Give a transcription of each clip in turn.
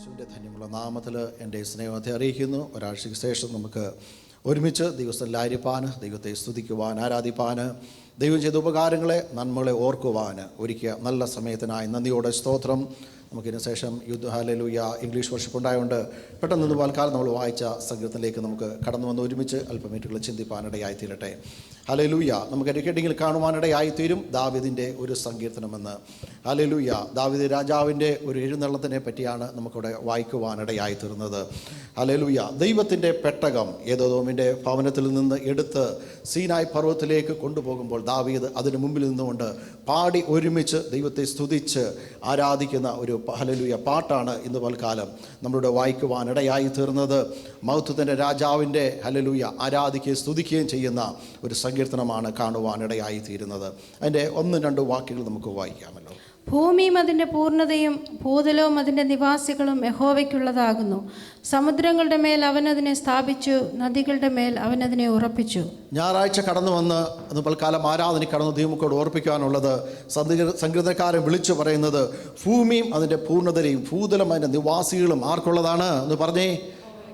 യേശുവിൻ്റെ ധന്യമുള്ള നാമത്തിൽ എൻ്റെ സ്നേഹത്തെ അറിയിക്കുന്നു. ഒരാഴ്ചയ്ക്ക് ശേഷം നമുക്ക് ഒരുമിച്ച് ദിവസത്തിലായിരിക്കാൻ, ദൈവത്തെ സ്തുതിക്കുവാൻ, ആരാധിപ്പാൻ, ദൈവം ചെയ്ത ഉപകാരങ്ങളെ, നന്മകളെ ഓർക്കുവാൻ ഒരുക്കിയ നല്ല സമയത്തിനായി നന്ദിയോടെ സ്തോത്രം. നമുക്കിതിന് ശേഷം യുദ്ധ ഹല്ലേലൂയ ഇംഗ്ലീഷ് വർഷിപ്പ് ഉണ്ടായതുകൊണ്ട് പെട്ടെന്ന് വാൽക്കാലം നമ്മൾ വായിച്ച സംഗീതത്തിലേക്ക് നമുക്ക് കടന്നു വന്ന് ഒരുമിച്ച് അല്പമിനിറ്റുകൾ ചിന്തിപ്പാനിടയായി തീരട്ടെ. ഹല്ലേലൂയ. നമുക്ക് ഹെഡിങ്ങിൽ കാണുവാനിടയായിത്തീരും ദാവീദിൻ്റെ ഒരു സങ്കീർത്തനമെന്ന്. ഹല്ലേലൂയ. ദാവീദ് രാജാവിൻ്റെ ഒരു എഴുന്നള്ളത്തിനെ പറ്റിയാണ് നമുക്കിവിടെ വായിക്കുവാനിടയായി തീർന്നത്. ഹല്ലേലൂയ. ദൈവത്തിൻ്റെ പെട്ടകം ഏദോമിൻ്റെ ഭവനത്തിൽ നിന്ന് എടുത്ത് സീനായ് പർവ്വതത്തിലേക്ക് കൊണ്ടുപോകുമ്പോൾ ദാവീദ് അതിന് മുമ്പിൽ നിന്നുകൊണ്ട് പാടി ഒരുമിച്ച് ദൈവത്തെ സ്തുതിച്ച് ആരാധിക്കുന്ന ഒരു ഹല്ലേലൂയ പാട്ടാണ് ഇന്ന് പൽക്കാലം നമ്മളുടെ വായിക്കുവാനിടയായി തീർന്നത്. മഹത്വത്തിൻ്റെ രാജാവിൻ്റെ ഹല്ലേലൂയ ആരാധിക്കുകയും സ്തുതിക്കുകയും ചെയ്യുന്ന ഒരു സങ്കീർത്തനമാണ് കാണുവാനിടയായി തീരുന്നത്. അതിൻ്റെ 1-2 വാക്യങ്ങൾ നമുക്ക് വായിക്കാമല്ലോ. ഭൂമിയും അതിൻ്റെ പൂർണ്ണതയും ഭൂതലവും അതിൻ്റെ നിവാസികളും യഹോവയ്ക്കുള്ളതാകുന്നു. സമുദ്രങ്ങളുടെ മേൽ അവനതിനെ സ്ഥാപിച്ചു, നദികളുടെ മേൽ അവനതിനെ ഉറപ്പിച്ചു. ഞായറാഴ്ച കടന്നു വന്ന് അന്ന് പൽക്കാലം ആരാധന കടന്നു ദൈവമക്കളോട് ഓർപ്പിക്കാനുള്ളത്, സങ്കീർത്തനക്കാരൻ വിളിച്ചു പറയുന്നത് ഭൂമിയും അതിൻ്റെ പൂർണ്ണതയും ഭൂതലം അതിൻ്റെ നിവാസികളും ആർക്കുള്ളതാണ് എന്ന് പറഞ്ഞേ?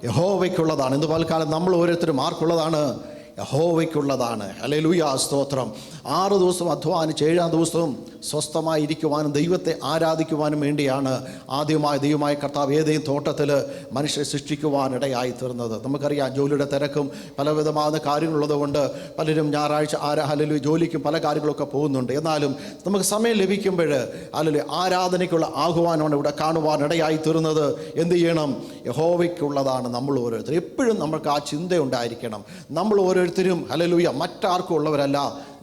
യഹോവയ്ക്കുള്ളതാണ്. ഇന്ന് പൽക്കാലം നമ്മൾ ഓരോരുത്തരും ആർക്കുള്ളതാണ്? യഹോവയ്ക്കുള്ളതാണ്. ഹല്ലേലൂയ, സ്തോത്രം. 6 ദിവസം അധ്വാനിച്ച് 7-ാം ദിവസവും സ്വസ്ഥമായിരിക്കുവാനും ദൈവത്തെ ആരാധിക്കുവാനും വേണ്ടിയാണ് ദൈവമായ കർത്താവ് ഏതെങ്കിലും തോട്ടത്തിൽ മനുഷ്യരെ സൃഷ്ടിക്കുവാനിടയായി തീർന്നത്. നമുക്കറിയാം, ജോലിയുടെ തിരക്കും പലവിധമായ കാര്യങ്ങളുള്ളതുകൊണ്ട് പലരും ഞായറാഴ്ച ഹല്ലേലൂയ ജോലിക്കും പല കാര്യങ്ങളൊക്കെ പോകുന്നുണ്ട്. എന്നാലും നമുക്ക് സമയം ലഭിക്കുമ്പോൾ ഹല്ലേലൂയ ആരാധനയ്ക്കുള്ള ആഹ്വാനമാണ് ഇവിടെ കാണുവാനിടയായി തീർന്നത്. എന്ത് ചെയ്യണം? യഹോവയ്ക്കുള്ളതാണ് നമ്മൾ ഓരോരുത്തരും. എപ്പോഴും നമുക്ക് ആ ചിന്തയുണ്ടായിരിക്കണം. നമ്മൾ ഓരോരുത്തരും ഹല്ലേലൂയ മറ്റാർക്കും ഉള്ളവരല്ല,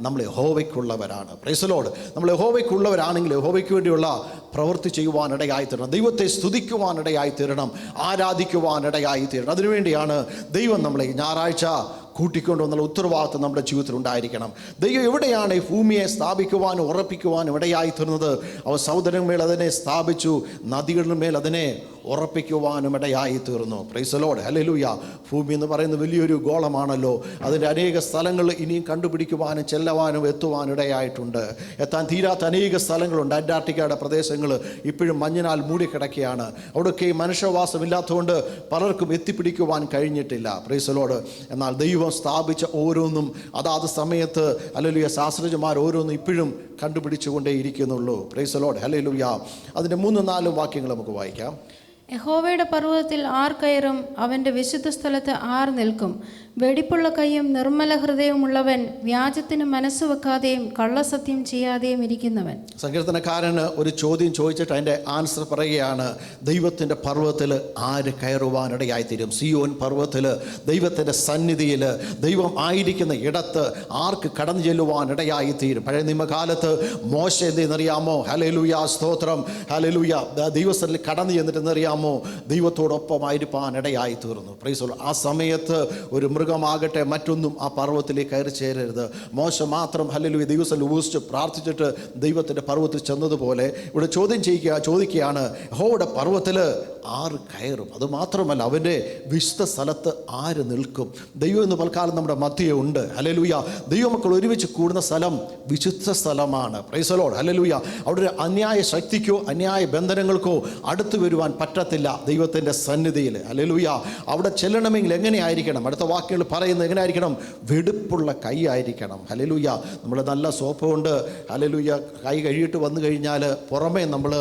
നമ്മൾ യഹോവയ്ക്കുള്ളവരാണ്. Price the Lord. നമ്മൾ യഹോവയ്ക്കുള്ളവരാണെങ്കിൽ യഹോവയ്ക്ക് വേണ്ടിയുള്ള പ്രവൃത്തി ചെയ്യുവാനിടയായി തീരണം, ദൈവത്തെ സ്തുതിക്കുവാനിടയായി തീരണം, ആരാധിക്കുവാനിടയായി തീരണം. അതിനുവേണ്ടിയാണ് ദൈവം നമ്മളെ ഞായറാഴ്ച കൂട്ടിക്കൊണ്ടുവന്നുള്ള ഉത്തരവാദിത്വം നമ്മുടെ ജീവിതത്തിൽ ഉണ്ടായിരിക്കണം. ദൈവം എവിടെയാണ് ഈ ഭൂമിയെ സ്ഥാപിക്കുവാനും ഉറപ്പിക്കുവാനും ഇടയായി തീർന്നത്? അവ സമുദ്രമേൽ അതിനെ സ്ഥാപിച്ചു, നദികളുടെ മേൽ അതിനെ ഉറപ്പിക്കുവാനും ഇടയായി തീർന്നു. Price the Lord. ഹല്ലേലൂയ. ഭൂമി എന്ന് പറയുന്നത് വലിയൊരു ഗോളമാണല്ലോ. അതിൻ്റെ അനേക സ്ഥലങ്ങൾ ഇനിയും കണ്ടുപിടിക്കുവാനും ചെല്ലുവാനും എത്തുവാനും ഇടയായിട്ടുണ്ട്. എത്താൻ തീരാത്ത അനേക സ്ഥലങ്ങളുണ്ട്. അന്റാർട്ടിക്കയുടെ പ്രദേശങ്ങൾ ഇപ്പോഴും മഞ്ഞിനാൽ മൂടിക്കിടക്കുകയാണ്. അവിടെയൊക്കെ മനുഷ്യവാസമില്ലാത്തതുകൊണ്ട് പലർക്കും എത്തിപ്പിടിക്കുവാൻ കഴിഞ്ഞിട്ടില്ല. Price the Lord. എന്നാൽ ദൈവം സ്ഥാപിച്ച ഓരോന്നും അതാത് സമയത്ത് ഹല്ലേലൂയ ശാസ്ത്രജ്ഞന്മാർ ഓരോന്നും ഇപ്പോഴും കണ്ടുപിടിച്ചുകൊണ്ടേ ഇരിക്കുന്നുള്ളൂ. Praise the Lord. ഹല്ലേലൂയ. അതിൻ്റെ 3-4 വാക്യങ്ങൾ നമുക്ക് വായിക്കാം. യഹോവയുടെ പർവ്വതത്തിൽ ആർ കയറും? അവൻ്റെ വിശുദ്ധ സ്ഥലത്ത് ആർ നിൽക്കും? വെടിപ്പുള്ള കൈയും നിർമ്മല ഹൃദയമുള്ളവൻ, വ്യാജത്തിന് മനസ്സ് വെക്കാതെയും കള്ളസത്യം ചെയ്യാതെയും ഇരിക്കുന്നവൻ. സങ്കീർത്തനക്കാരന് ഒരു ചോദ്യം ചോദിച്ചിട്ട് അതിൻ്റെ ആൻസർ പറയുകയാണ്. ദൈവത്തിൻ്റെ പർവ്വതത്തിൽ ആര് കയറുവാനിടയായിത്തീരും? സിയോൻ പർവ്വതത്തിൽ ദൈവത്തിൻ്റെ സന്നിധിയിൽ ദൈവം ആയിരിക്കുന്ന ഇടത്ത് ആർക്ക് കടന്നു ചെല്ലുവാനിടയായിത്തീരും? പഴയ നിയമകാലത്ത് മോശ എന്തെന്നറിയാമോ? ഹല്ലേലൂയ, സ്തോത്രം. ഹല്ലേലൂയ. ദൈവസ്ഥലിൽ കടന്നു ചെന്നിട്ടെന്നറിയാമോ? ദൈവത്തോടൊപ്പമായിരിക്കാനിടയായി തീർന്നു. Price the Lord. ആ സമയത്ത് ഒരു മൃഗമാകട്ടെ മറ്റൊന്നും ആ പർവ്വതത്തിലേക്ക് കയറി ചേരരുത്. മോശ മാത്രം ഹല്ലേലൂയ ദൈവസ്ഥലിൽ ഉപസിച്ച് പ്രാർത്ഥിച്ചിട്ട് ദൈവത്തിൻ്റെ പർവ്വതത്തിൽ ചെന്നതുപോലെ ഇവിടെ ചോദിക്കുകയാണ്, യഹോവയുടെ പർവ്വതത്തിൽ ആര് കയറും? അതുമാത്രമല്ല, അവൻ്റെ വിശുദ്ധ സ്ഥലത്ത് ആര് നിൽക്കും? ദൈവം എന്ന് പൽക്കാലം നമ്മുടെ മധ്യേ ഉണ്ട്. ഹല്ലേലൂയ. ദൈവമക്കൾ ഒരുമിച്ച് കൂടുന്ന സ്ഥലം വിശുദ്ധ സ്ഥലമാണ്. Price the Lord. ഹല്ലേലൂയ. അവിടെ ഒരു അന്യായ ശക്തിക്കോ അന്യായ ബന്ധനങ്ങൾക്കോ അടുത്തു വരുവാൻ പറ്റത്തില്ല ദൈവത്തിൻ്റെ സന്നിധിയിൽ. ഹല്ലേലൂയ. അവിടെ ചെല്ലണമെങ്കിൽ എങ്ങനെയായിരിക്കണം? അടുത്ത വാക്കുകൾ പറയുന്നത് എങ്ങനെയായിരിക്കണം? വെടുപ്പുള്ള കൈ ആയിരിക്കണം. ഹല്ലേലൂയ. നമ്മൾ നല്ല സോപ്പ് കൊണ്ട് ഹല്ലേലൂയ കൈ കഴുകിയിട്ട് വന്നു കഴിഞ്ഞാൽ പുറമേ നമ്മൾ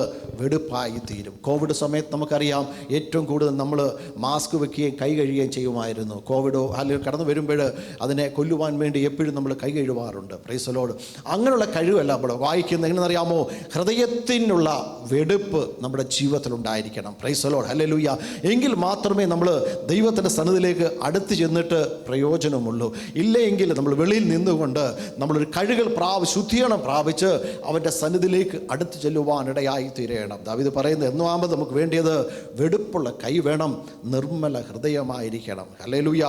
വെടുപ്പായി തീരും. കോവിഡ് സമയത്ത് നമുക്കറിയാം, ഏറ്റവും കൂടുതൽ നമ്മൾ മാസ്ക് വെക്കുകയും കൈ കഴുകുകയും ചെയ്യുമായിരുന്നു. കോവിഡോ അല്ലെങ്കിൽ കടന്നു വരുമ്പോൾ അതിനെ കൊല്ലുവാൻ വേണ്ടി എപ്പോഴും നമ്മൾ കൈ കഴുകാറുണ്ട്. Price the Lord. അങ്ങനെയുള്ള കഴിവല്ല നമ്മൾ വായിക്കുന്നത്. എങ്ങനെയെന്നറിയാമോ? ഹൃദയത്തിനുള്ള വെടുപ്പ് നമ്മുടെ ജീവിതത്തിലുണ്ടായിരിക്കണം. Praise the Lord. ഹല്ലേലൂയ. എങ്കിൽ മാത്രമേ നമ്മൾ ദൈവത്തിൻ്റെ സന്നിധിയിലേക്ക് അടുത്ത് ചെന്നിട്ട് പ്രയോജനമുള്ളൂ. ഇല്ലെങ്കിൽ നമ്മൾ വെളിയിൽ നിന്നുകൊണ്ട് നമ്മളൊരു കഴുകൽ ശുദ്ധീകരണം പ്രാപിച്ച് അവൻ്റെ സന്നിധിയിലേക്ക് അടുത്ത് ചെല്ലുവാനിടയായി തീരണം. ദാവീദ് പറയുന്നത് ഒന്നാമത് നമുക്ക് വേണ്ടിയത് വെടുപ്പുള്ള കൈ വേണം, നിർമ്മല ഹൃദയമായിരിക്കണം. ഹല്ലേലൂയ.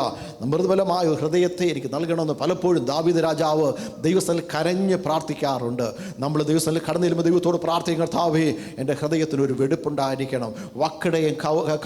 മൃദുബലമായ ഹൃദയത്തെ എനിക്ക് നൽകണമെന്ന് പലപ്പോഴും ദാവീദ് രാജാവ് ദൈവസ്ഥലിൽ കരഞ്ഞ് പ്രാർത്ഥിക്കാറുണ്ട്. നമ്മൾ ദൈവസ്ഥലിൽ കടന്നു ചെല്ലുമ്പോൾ ദൈവത്തോട് പ്രാർത്ഥിക്കും, കർത്താവേ എൻ്റെ ഹൃദയത്തിനൊരു വെടുപ്പുണ്ടായിരിക്കണം, വക്കടയും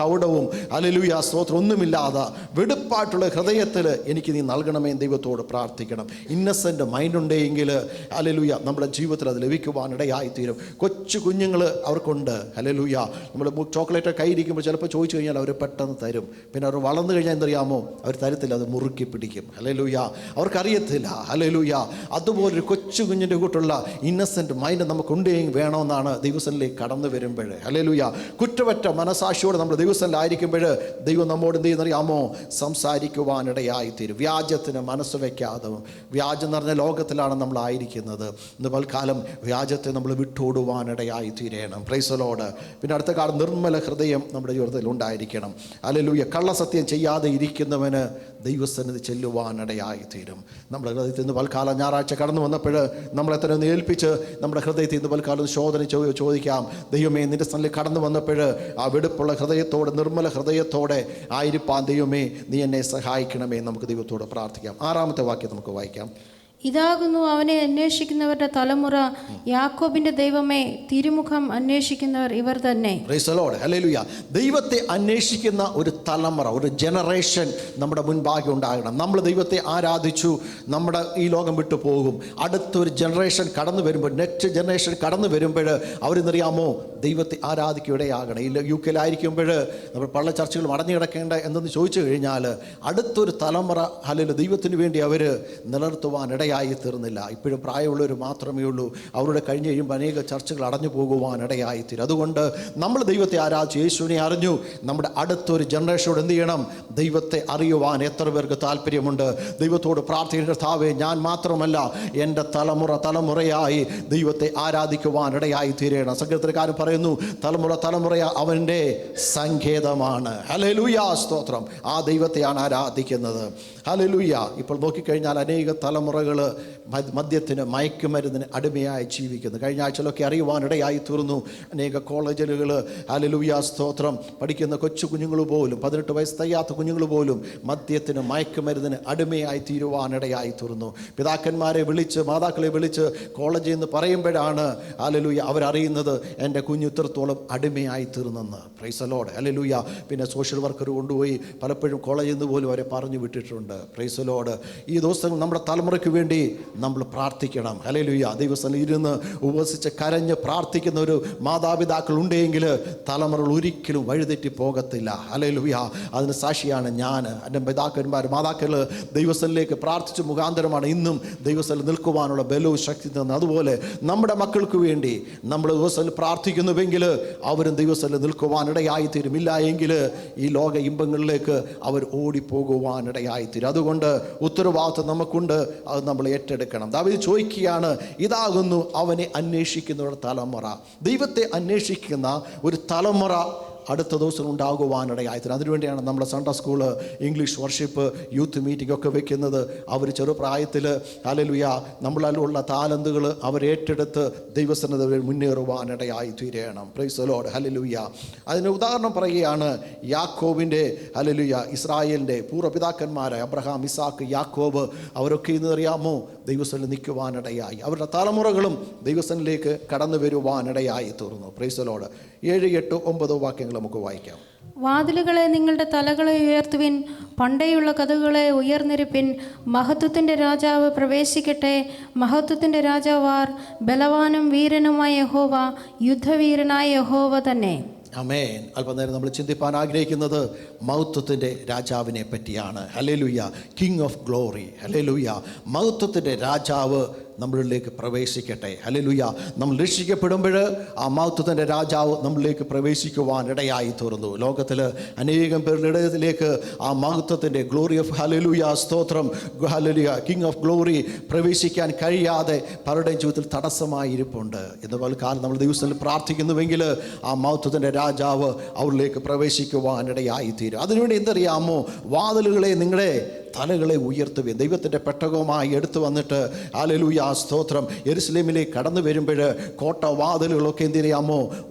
കൗടവും ഹല്ലേലൂയ സ്തോത്രം ഒന്നുമില്ലാതെ വെടുപ്പായിട്ടുള്ള ഹൃദയത്തിൽ എനിക്ക് നീ നൽകണമേ ദൈവത്തോട് പ്രാർത്ഥിക്കണം. ഇന്നസെൻ്റ് മൈൻഡ് ഉണ്ടെങ്കിൽ ഹല്ലേലൂയ നമ്മുടെ ജീവിതത്തിൽ അത് ലഭിക്കുവാനിടയായിത്തീരും. കൊച്ചു കുഞ്ഞുങ്ങൾ അവർക്കുണ്ട്. ഹല്ലേലൂയ. നമ്മൾ ചോക്ലേറ്റ് അവരുടെ കയ്യിരിക്കുമ്പോൾ ചിലപ്പോൾ ചോദിച്ചു കഴിഞ്ഞാൽ അവർ പെട്ടെന്ന് തരും. പിന്നെ അവർ വളർന്നു കഴിഞ്ഞാൽ എന്തറിയാമോ, അവർ തരത്തില്ല, അത് മുറുക്കി പിടിക്കും. ഹല്ലേലൂയ. അവർക്കറിയത്തില്ല. ഹല്ലേലൂയ. അതുപോലൊരു കൊച്ചു കുഞ്ഞിൻ്റെ കൂട്ടുള്ള ഇന്നസെൻറ്റ് മൈൻഡ് നമുക്കുണ്ടെങ്കിൽ വേണമെന്നാണ് ദൈവസനിലേക്ക് കടന്നു വരുമ്പോൾ. ഹല്ലേലൂയ. കുറ്റമറ്റ മനസാക്ഷിയോടെ നമ്മൾ ദൈവസനിലായിരിക്കുമ്പോൾ ദൈവം നമ്മോട് എന്ത് ചെയ്യുന്നറിയാമോ, സംസാരിക്കുവാനിടയായിത്തീരും. വ്യാജത്തിന് മനസ്സ് വയ്ക്കാതെ, വ്യാജം എന്ന് പറഞ്ഞ ലോകത്തിലാണ് നമ്മളായിരിക്കുന്നത്. ഇന്ന് പൽക്കാലം വ്യാജത്തെ നമ്മൾ വിട്ടോടുവാനിടയായി തീരണം. Price the Lord. പിന്നെ അടുത്ത കാലം നിർമ്മല ഹൃദയം നമ്മുടെ ജീവിതത്തിൽ ഉണ്ടായിരിക്കണം. ഹല്ലേലൂയ. കള്ളസത്യം ചെയ്യാതെ ഇരിക്കുന്നവന് ദൈവസന്നിധി ചെല്ലുവാനിടയായി തീരും. നമ്മുടെ ഹൃദയത്തിൽ നിന്ന് പൽക്കാലം ഞായറാഴ്ച കടന്നു വന്നപ്പോൾ നമ്മളെത്ര ഒന്ന് ഏൽപ്പിച്ച് നമ്മുടെ ഹൃദയത്തിൽ നിന്ന് പൽക്കാലം ശോധന ചോദിക്കാം. ദൈവമേ, നിന്റെ സന്നിധിയിൽ കടന്നു വന്നപ്പോൾ ആ വെടുപ്പുള്ള ഹൃദയത്തോടെ, നിർമ്മല ഹൃദയത്തോടെ ആയിരിക്കാൻ ദൈവമേ നീ എന്നെ സഹായിക്കണമേ. നമുക്ക് ദൈവത്തോട് പ്രാർത്ഥിക്കാം. 6-ാമത്തെ വാക്യം നമുക്ക് വായിക്കാം. ഇതാകുന്നു അവനെ അന്വേഷിക്കുന്നവരുടെ തലമുറ, യാക്കോബിന്റെ ദൈവമേ, തിരുമുഖം അന്വേഷിക്കുന്നവർ ഇവർ തന്നെ. Price the Lord. ഹല്ലേലൂയ. ദൈവത്തെ അന്വേഷിക്കുന്ന ഒരു തലമുറ, ഒരു ജനറേഷൻ നമ്മുടെ മുൻപാകെ ഉണ്ടാകണം. നമ്മൾ ദൈവത്തെ ആരാധിച്ചു, നമ്മുടെ ഈ ലോകം വിട്ടു പോകും. അടുത്തൊരു ജനറേഷൻ കടന്നു വരുമ്പോൾ, നെക്സ്റ്റ് ജനറേഷൻ കടന്നു വരുമ്പോൾ അവരെന്നറിയാമോ, ദൈവത്തെ ആരാധിക്കുകയാകണം. ഈ UK-യിലായിരിക്കുമ്പോൾ നമ്മൾ പല ചർച്ചകളും അടഞ്ഞു കിടക്കേണ്ട എന്തെന്ന് ചോദിച്ചു കഴിഞ്ഞാൽ, അടുത്തൊരു തലമുറ ഹല്ലേലൂയ ദൈവത്തിന് വേണ്ടി അവർ നിലനിർത്തുവാനിടയായി തീർന്നില്ല. ഇപ്പോഴും പ്രായമുള്ളവർ മാത്രമേ ഉള്ളൂ. അവരുടെ കഴിഞ്ഞ് കഴിയുമ്പോൾ അനേക ചർച്ചകൾ അടഞ്ഞു പോകുവാനിടയായി തീരും. അതുകൊണ്ട് നമ്മൾ ദൈവത്തെ ആരാധിച്ചു, യേശുവിനെ അറിഞ്ഞു. നമ്മുടെ അടുത്തൊരു ജനറേഷനോട് എന്ത് ചെയ്യണം, ദൈവത്തെ അറിയുവാൻ എത്ര പേർക്ക് താല്പര്യമുണ്ട്? ദൈവത്തോട് പ്രാർത്ഥിക്കുന്ന കർത്താവേ, ഞാൻ മാത്രമല്ല എൻ്റെ തലമുറയായി ദൈവത്തെ ആരാധിക്കുവാനിടയായി തീരണം. സങ്കീർത്തനക്കാരൻ പറയുന്നു, തലമുറ അവൻ്റെ സങ്കേതമാണ്. ഹല്ലേലൂയ. സ്തോത്രം. ആ ദൈവത്തെയാണ് ആരാധിക്കുന്നത്. ഹല്ലേലൂയ. ഇപ്പോൾ നോക്കിക്കഴിഞ്ഞാൽ അനേക തലമുറകൾ മദ്യത്തിന്, മയക്കുമരുന്നിന് അടിമയായി ജീവിക്കുന്നു. കഴിഞ്ഞ ആഴ്ചയിലൊക്കെ അറിയുവാനിടയായി തീർന്നു. അനേക കോളേജുകൾ ഹല്ലേലൂയ സ്തോത്രം പഠിക്കുന്ന കൊച്ചു കുഞ്ഞുങ്ങൾ പോലും, 18 വയസ്സ് തികയാത്ത കുഞ്ഞുങ്ങൾ പോലും മദ്യത്തിന്, മയക്കുമരുന്നിന് അടിമയായി തീരുവാനിടയായി തീർന്നു. പിതാക്കന്മാരെ വിളിച്ച്, മാതാക്കളെ വിളിച്ച് കോളേജിൽ നിന്ന് പറയുമ്പോഴാണ് ഹല്ലേലൂയ അവരറിയുന്നത് എൻ്റെ കുഞ്ഞ് ഇത്രത്തോളം അടിമയായി തീർന്നെന്ന്. Praise the Lord. ഹല്ലേലൂയ. പിന്നെ സോഷ്യൽ വർക്കർ കൊണ്ടുപോയി പലപ്പോഴും കോളേജിൽ നിന്ന് പോലും അവരെ പറഞ്ഞു വിട്ടിട്ടുണ്ട്. Praise the lord. ഈ ദിവസങ്ങൾ നമ്മുടെ തലമുറയ്ക്ക് വേണ്ടി നമ്മൾ പ്രാർത്ഥിക്കണം. ഹല്ലേലൂയ. ദൈവസന്നിധിയിൽ ഇരുന്ന് ഉപവസിച്ച് കരഞ്ഞ് പ്രാർത്ഥിക്കുന്ന ഒരു മാതാപിതാക്കൾ ഉണ്ടെങ്കിൽ തലമുറകൾ ഒരിക്കലും വഴിതെറ്റി പോകത്തില്ല. ഹല്ലേലൂയ. അതിന് സാക്ഷിയാണ് ഞാൻ. എൻ്റെ മാതാക്കൾ ദൈവസന്നിധിയിലേക്ക് പ്രാർത്ഥിച്ച് മുഖാന്തരമാണ് ഇന്നും ദൈവസന്നിധിയിൽ നിൽക്കുവാനുള്ള ബലവും ശക്തി തന്നത്. അതുപോലെ നമ്മുടെ മക്കൾക്ക് വേണ്ടി നമ്മൾ ദൈവസന്നിധിയിൽ പ്രാർത്ഥിക്കുന്നുവെങ്കിൽ അവരും ദൈവസന്നിധിയിൽ നിൽക്കുവാനിടയായിത്തീരും. ഇല്ല എങ്കിൽ ഈ ലോക ഇമ്പങ്ങളിലേക്ക് അവർ ഓടിപ്പോകുവാനിടയായിത്തീരും. അതുകൊണ്ട് ഉത്തരവാദിത്വം നമുക്കുണ്ട്, അത് നമ്മൾ ഏറ്റെടുക്കണം. ദാവീദ് ചോദിക്കുകയാണ്, ഇതാകുന്നു അവനെ അന്വേഷിക്കുന്നവരുടെ തലമുറ. ദൈവത്തെ അന്വേഷിക്കുന്ന ഒരു തലമുറ അടുത്ത ദിവസം ഉണ്ടാകുവാനിടയായിത്തീരും. അതിനുവേണ്ടിയാണ് നമ്മുടെ Sunday school, English worship, youth meeting ഒക്കെ വെക്കുന്നത്. അവർ ചെറുപ്രായത്തിൽ ഹല്ലേലൂയ നമ്മളിലുള്ള താലന്തുകൾ അവരേറ്റെടുത്ത് ദൈവസന്നിധിയിൽ മുന്നേറുവാനിടയായി തീരണം. Price the Lord. ഹല്ലേലൂയ. അതിന് ഉദാഹരണം പറയുകയാണ് യാക്കോബിൻ്റെ, ഹല്ലേലൂയ ഇസ്രായേലിൻ്റെ പൂർവ്വപിതാക്കന്മാരായ അബ്രഹാം, ഇസാക്ക്, യാക്കോബ്, അവരൊക്കെ ഇന്ന് അറിയാമോ ദൈവസന്നിധിയിൽ നിൽക്കുവാനിടയായി. അവരുടെ തലമുറകളും ദൈവസന്നിധിയിലേക്ക് കടന്നു വരുവാനിടയായി തീർന്നു. Price the Lord. 7, 8, 9 വാക്യങ്ങൾ നമുക്ക് വായിക്കാം. വാതിലുകളെ നിങ്ങളുടെ തലകളെ ഉയർത്തുവിൻ, പണ്ടേയുള്ള കതകുകളെ ഉയർന്നിരിപ്പിൻ. മഹത്വത്തിൻ്റെ രാജാവ് പ്രവേശിക്കട്ടെ. മഹത്വത്തിൻ്റെ രാജാവാർ, ബലവാനും വീരനുമായ യഹോവ, യുദ്ധവീരനായ യഹോവ തന്നെ. ആമേൻ. അല്പനേരം നമ്മൾ ചിന്തിപ്പാൻ ആഗ്രഹിക്കുന്നത് മഹത്വത്തിൻ്റെ രാജാവിനെ പറ്റിയാണ്. Hallelujah. King of glory. Hallelujah. മഹത്വത്തിൻ്റെ രാജാവ് നമ്മളിലേക്ക് പ്രവേശിക്കട്ടെ. ഹല്ലേലൂയ. നമ്മൾ രക്ഷിക്കപ്പെടുമ്പോൾ ആ മഹത്വത്തിൻ്റെ രാജാവ് നമ്മളിലേക്ക് പ്രവേശിക്കുവാൻ ഇടയായി തീർന്നു. ലോകത്തിൽ അനേകം പേരുടെ ഇടയിലേക്ക് ആ മഹത്വത്തിൻ്റെ ഗ്ലോറി ഓഫ് ഹല്ലേലൂയ സ്തോത്രം, ഹല്ലേലൂയ കിങ് ഓഫ് ഗ്ലോറി പ്രവേശിക്കാൻ കഴിയാതെ പലരുടെയും ജീവിതത്തിൽ തടസ്സമായിരിപ്പുണ്ട്. എന്നപോലെ കാലം നമ്മൾ ദിവസത്തിൽ പ്രാർത്ഥിക്കുന്നുവെങ്കിൽ ആ മഹത്വത്തിൻ്റെ രാജാവ് അവരിലേക്ക് പ്രവേശിക്കുവാനിടയായി തീരും. അതിനുവേണ്ടി എന്തറിയാമോ, വാതിലുകളെ നിങ്ങളുടെ തലകളെ ഉയർത്തുകയും ദൈവത്തിൻ്റെ പെട്ടകവുമായി എടുത്തു വന്നിട്ട് ഹല്ലേലൂയ സ്തോത്രം യെരുശലേമിലേക്ക് കടന്നു വരുമ്പോൾ കോട്ട വാതിലുകളൊക്കെ എന്തിനാമോ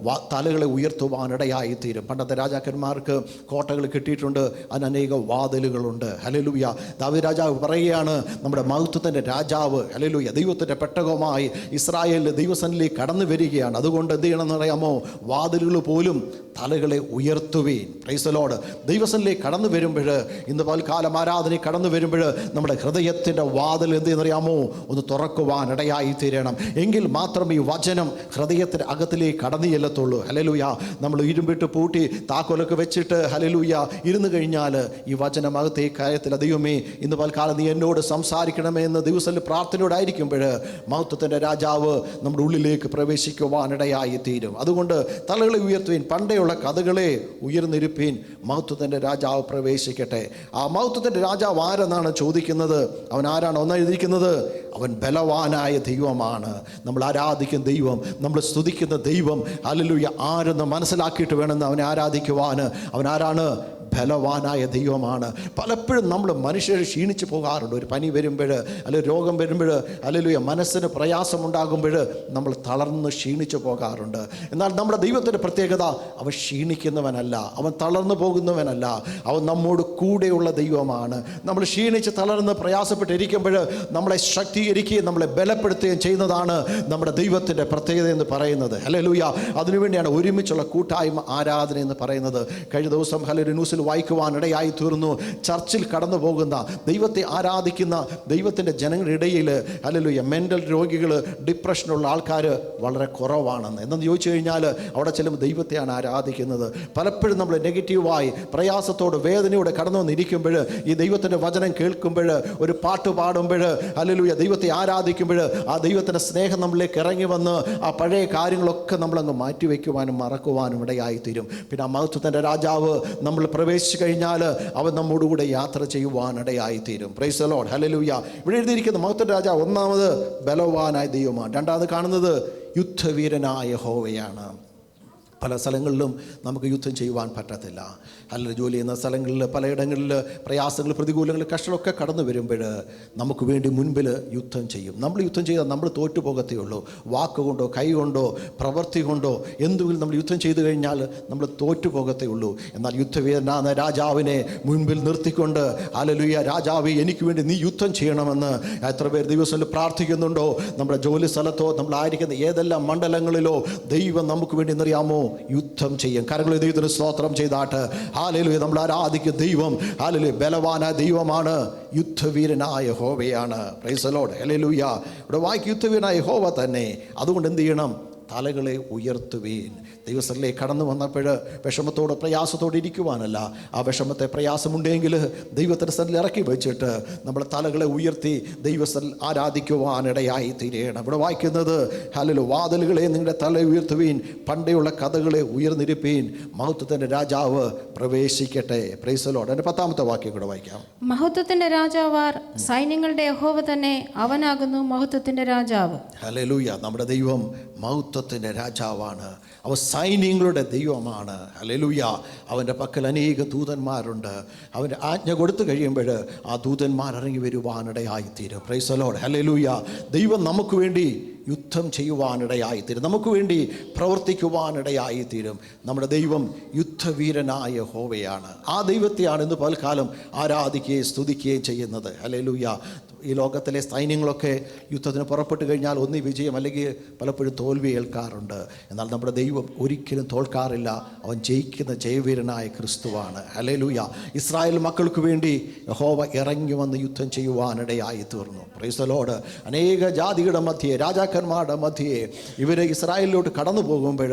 തലകളെ ഉയർത്തുവാനിടയായി തീരും. പണ്ടത്തെ രാജാക്കന്മാർക്ക് കോട്ടകൾ കിട്ടിയിട്ടുണ്ട്, അതിന് അനേക വാതിലുകളുണ്ട്. ഹല്ലേലൂയ. ദാവീദ് രാജാവ് പറയുകയാണ്, നമ്മുടെ മഹത്വത്തിൻ്റെ രാജാവ് ഹല്ലേലൂയ ദൈവത്തിൻ്റെ പെട്ടകവുമായി ഇസ്രായേലിലെ ദൈവസന്നിധിയിലേക്ക് കടന്നു വരികയാണ്. അതുകൊണ്ട് എന്ത് ചെയ്യണമെന്ന് അറിയാമോ, വാതിലുകൾ പോലും തലകളെ ഉയർത്തുവീൻ. Praise the lord. ദൈവസന്നിധിയിലേക്ക് കടന്നു വരുമ്പോൾ, ഇന്ന് പൽക്കാലം ആരാധനയിൽ കടന്നു വരുമ്പോൾ നമ്മുടെ ഹൃദയത്തിൻ്റെ വാതിൽ എന്ത് ചെയ്യുന്നറിയാമോ, ഒന്ന് തുറക്കുവാൻ ഇടയായി തീരണം. എങ്കിൽ മാത്രമേ ഈ വചനം ഹൃദയത്തിൻ്റെ അകത്തിലേക്ക് കടന്നു ചെല്ലത്തുള്ളൂ. ഹല്ലേലൂയ. നമ്മൾ ഇരുമ്പിട്ട് പൂട്ടി താക്കോലൊക്കെ വെച്ചിട്ട് ഹല്ലേലൂയ ഇരുന്ന് കഴിഞ്ഞാൽ ഈ വചനം അകത്തേക്ക് കയത്തില്ല. ദൈവമേ, ഇന്ന് പൽക്കാലം നീ എന്നോട് സംസാരിക്കണമേ എന്ന് ദിവസത്തിൽ പ്രാർത്ഥനയോടായിരിക്കുമ്പോൾ മഹത്വത്തിൻ്റെ രാജാവ് നമ്മുടെ ഉള്ളിലേക്ക് പ്രവേശിക്കുവാനിടയായി തീരും. അതുകൊണ്ട് തലകളെ ഉയർത്തുവീൻ, പണ്ടേയുള്ള കഥകളെ ഉയർന്നിരുപ്പീൻ, മഹത്വത്തിൻ്റെ രാജാവ് പ്രവേശിക്കട്ടെ. ആ മഹത്വത്തിൻ്റെ രാജാവ് ആരെന്നാണ് ചോദിക്കുന്നത്. അവൻ ആരാണ്? ഒന്നെഴുതിയിരിക്കുന്നത്, അവൻ ബലവാനായ ദൈവമാണ്. നമ്മൾ ആരാധിക്കുന്ന ദൈവം, നമ്മൾ സ്തുതിക്കുന്ന ദൈവം ഹല്ലേലൂയ ആരെന്ന് മനസ്സിലാക്കിയിട്ട് വേണമെന്ന് അവനെ ആരാധിക്കുവാൻ. അവൻ ആരാണ്? ബലവാനായ ദൈവമാണ്. പലപ്പോഴും നമ്മൾ മനുഷ്യർ ക്ഷീണിച്ച് പോകാറുണ്ട്. ഒരു പനി വരുമ്പോൾ, അല്ലെങ്കിൽ രോഗം വരുമ്പോൾ, അല്ലെങ്കിൽ മനസ്സിന് പ്രയാസമുണ്ടാകുമ്പോൾ നമ്മൾ തളർന്ന് ക്ഷീണിച്ച് പോകാറുണ്ട്. എന്നാൽ നമ്മുടെ ദൈവത്തിൻ്റെ പ്രത്യേകത, അവൻ ക്ഷീണിക്കുന്നവനല്ല, അവൻ തളർന്നു പോകുന്നവനല്ല, അവൻ നമ്മോട് കൂടെയുള്ള ദൈവമാണ്. നമ്മൾ ക്ഷീണിച്ച് തളർന്ന് പ്രയാസപ്പെട്ടിരിക്കുമ്പോൾ നമ്മളെ ശക്തീകരിക്കുകയും നമ്മളെ ബലപ്പെടുത്തുകയും ചെയ്യുന്നതാണ് നമ്മുടെ ദൈവത്തിൻ്റെ പ്രത്യേകത എന്ന് പറയുന്നത്. ഹല്ലേലൂയ. അതിനുവേണ്ടിയാണ് ഒരുമിച്ചുള്ള കൂട്ടായ്മ ആരാധന എന്ന് പറയുന്നത്. കഴിഞ്ഞ ദിവസം ഹല്ലേലൂയ ന്യൂസിൽ വായിക്കുവാനിടയായി തീർന്നു. ചർച്ചിൽ കടന്നു പോകുന്ന, ദൈവത്തെ ആരാധിക്കുന്ന ദൈവത്തിൻ്റെ ജനങ്ങളുടെ ഇടയിൽ ഹല്ലേലൂയ മെൻ്റൽ രോഗികൾ, ഡിപ്രഷനുള്ള ആൾക്കാർ വളരെ കുറവാണെന്ന്. എന്നു ചോദിച്ചു കഴിഞ്ഞാൽ അവിടെ ചെല്ലുമ്പോൾ ദൈവത്തെയാണ് ആരാധിക്കുന്നത്. പലപ്പോഴും നമ്മൾ നെഗറ്റീവായി പ്രയാസത്തോട് വേദനയോടെ കടന്നു വന്നിരിക്കുമ്പോൾ, ഈ ദൈവത്തിൻ്റെ വചനം കേൾക്കുമ്പോൾ, ഒരു പാട്ട് പാടുമ്പോൾ, ഹല്ലേലൂയ ദൈവത്തെ ആരാധിക്കുമ്പോൾ ആ ദൈവത്തിൻ്റെ സ്നേഹം നമ്മളിലേക്ക് ഇറങ്ങി വന്ന് ആ പഴയ കാര്യങ്ങളൊക്കെ നമ്മളങ്ങ് മാറ്റിവെക്കുവാനും മറക്കുവാനും ഇടയായിത്തീരും. പിന്നെ ആ മഹത്വത്തിൻ്റെ രാജാവ് നമ്മൾ പ്രവേശിച്ചു കഴിഞ്ഞാൽ അവൻ നമ്മോടുകൂടെ യാത്ര ചെയ്യുവാനിടയായിത്തീരും. Praise the Lord. ഹല്ലേലൂയ. ഇവിടെ എഴുതിയിരിക്കുന്ന മഹത്വത്തിൻ്റെ രാജാവ് ഒന്നാമത് ബലവാനായ ദൈവമാണ്. രണ്ടാമത് കാണുന്നത് യുദ്ധവീരനായ യഹോവയാണ്. പല സ്ഥലങ്ങളിലും നമുക്ക് യുദ്ധം ചെയ്യുവാൻ പറ്റത്തില്ല. അല്ലെങ്കിൽ ജോലി ചെയ്യുന്ന സ്ഥലങ്ങളിൽ പലയിടങ്ങളിൽ പ്രയാസങ്ങൾ, പ്രതികൂലങ്ങൾ, കഷ്ടമൊക്കെ കടന്നു വരുമ്പോൾ നമുക്ക് വേണ്ടി മുൻപിൽ യുദ്ധം ചെയ്യും. നമ്മൾ യുദ്ധം ചെയ്താൽ നമ്മൾ തോറ്റുപോകത്തേ ഉള്ളൂ. വാക്കുകൊണ്ടോ കൈ കൊണ്ടോ പ്രവൃത്തി കൊണ്ടോ എന്തെങ്കിലും നമ്മൾ യുദ്ധം ചെയ്തു കഴിഞ്ഞാൽ നമ്മൾ തോറ്റുപോകത്തേ ഉള്ളൂ. എന്നാൽ യുദ്ധവീരനായ രാജാവിനെ മുൻപിൽ നിർത്തിക്കൊണ്ട് ഹല്ലേലൂയ രാജാവേ എനിക്ക് വേണ്ടി നീ യുദ്ധം ചെയ്യണമെന്ന് എത്ര പേർ ദിവസത്തിൽ പ്രാർത്ഥിക്കുന്നുണ്ടോ? നമ്മുടെ ജോലി സ്ഥലത്തോ നമ്മളായിരിക്കുന്ന ഏതെല്ലാം മണ്ഡലങ്ങളിലോ ദൈവം നമുക്ക് വേണ്ടി എന്നറിയാമോ യുദ്ധം ചെയ്യും. കരങ്ങൾ ദൈവത്തിന് സ്തോത്രം ചെയ്താട്ട് ഹല്ലേലൂയ. നമ്മൾ ആരാധിക്കുന്ന ദൈവം ഹല്ലേലൂയ ബലവാനായ ദൈവമാണ്, യുദ്ധവീരനായ യഹോവയാണ്. Praise the Lord. ഹല്ലേലൂയ. ഇവിടെ വായിക്ക് യുദ്ധവീരനായ യഹോവ തന്നെ. അതുകൊണ്ട് എന്ത് ചെയ്യണം? തലകളെ ഉയർത്തുവീൻ. ദൈവസ്ഥലിലേക്ക് കടന്നു വന്നപ്പോൾ വിഷമത്തോടെ പ്രയാസത്തോടെ ഇരിക്കുവാനല്ല, ആ വിഷമത്തെ പ്രയാസമുണ്ടെങ്കിൽ ദൈവത്തിൻ്റെ സ്ഥലത്തിൽ ഇറക്കി വെച്ചിട്ട് നമ്മൾ തലകളെ ഉയർത്തി ദൈവസ്ഥലിൽ ആരാധിക്കുവാനിടയായി തീരണം. ഇവിടെ വായിക്കുന്നത് ഹല്ലേലൂയ വാതിലുകളെ നിങ്ങളുടെ തല ഉയർത്തുവീൻ, പണ്ടേയുള്ള കഥകളെ ഉയർന്നിരിപ്പീൻ, മഹത്വത്തിൻ്റെ രാജാവ് പ്രവേശിക്കട്ടെ. Price the Lord. എൻ്റെ 10ാമത്തെ വാക്യം കൂടെ വായിക്കാം. മഹത്വത്തിന്റെ രാജാവാർ സൈന്യങ്ങളുടെ യഹോവ തന്നെ, അവനാകുന്നു മഹത്വത്തിന്റെ രാജാവ്. ഹല്ലേലൂയ. നമ്മുടെ ദൈവം മഹത്വത്തിൻ്റെ രാജാവാണ്. അവൻ സൈന്യങ്ങളുടെ ദൈവമാണ്. ഹല്ലേലൂയ. അവൻ്റെ പക്കൽ അനേക ദൂതന്മാരുണ്ട്. അവൻ്റെ ആജ്ഞ കൊടുത്തു കഴിയുമ്പോൾ ആ ദൂതന്മാർ ഇറങ്ങി വരുവാനിടയായിത്തീരും. Praise the Lord. ഹല്ലേലൂയ. ദൈവം നമുക്ക് വേണ്ടി യുദ്ധം ചെയ്യുവാനിടയായിത്തീരും, നമുക്ക് വേണ്ടി പ്രവർത്തിക്കുവാനിടയായിത്തീരും. നമ്മുടെ ദൈവം യുദ്ധവീരനായ യഹോവയാണ്. ആ ദൈവത്തെയാണ് ഇന്ന് പൽക്കാലം ആരാധിക്കുകയും സ്തുതിക്കുകയും ചെയ്യുന്നത്. ഹല്ലേലൂയ. ഈ ലോകത്തിലെ സൈന്യങ്ങളൊക്കെ യുദ്ധത്തിന് പുറപ്പെട്ട് കഴിഞ്ഞാൽ ഒന്നി വിജയം അല്ലെങ്കിൽ പലപ്പോഴും തോൽവി ഏൽക്കാറുണ്ട്. എന്നാൽ നമ്മുടെ ദൈവം ഒരിക്കലും തോൽക്കാറില്ല. അവൻ ജയിക്കുന്ന ജയവീരനായ ക്രിസ്തുവാണ്. ഹല്ലേലൂയ. ഇസ്രായേൽ മക്കൾക്ക് വേണ്ടി യഹോവ ഇറങ്ങി വന്ന് യുദ്ധം ചെയ്യുവാനിടയായി തീർന്നു. Price the Lord. അനേക ജാതികളുടെ മധ്യേ, രാജാക്കന്മാരുടെ മധ്യേ ഇവരെ ഇസ്രായേലിലോട്ട് കടന്നു പോകുമ്പോൾ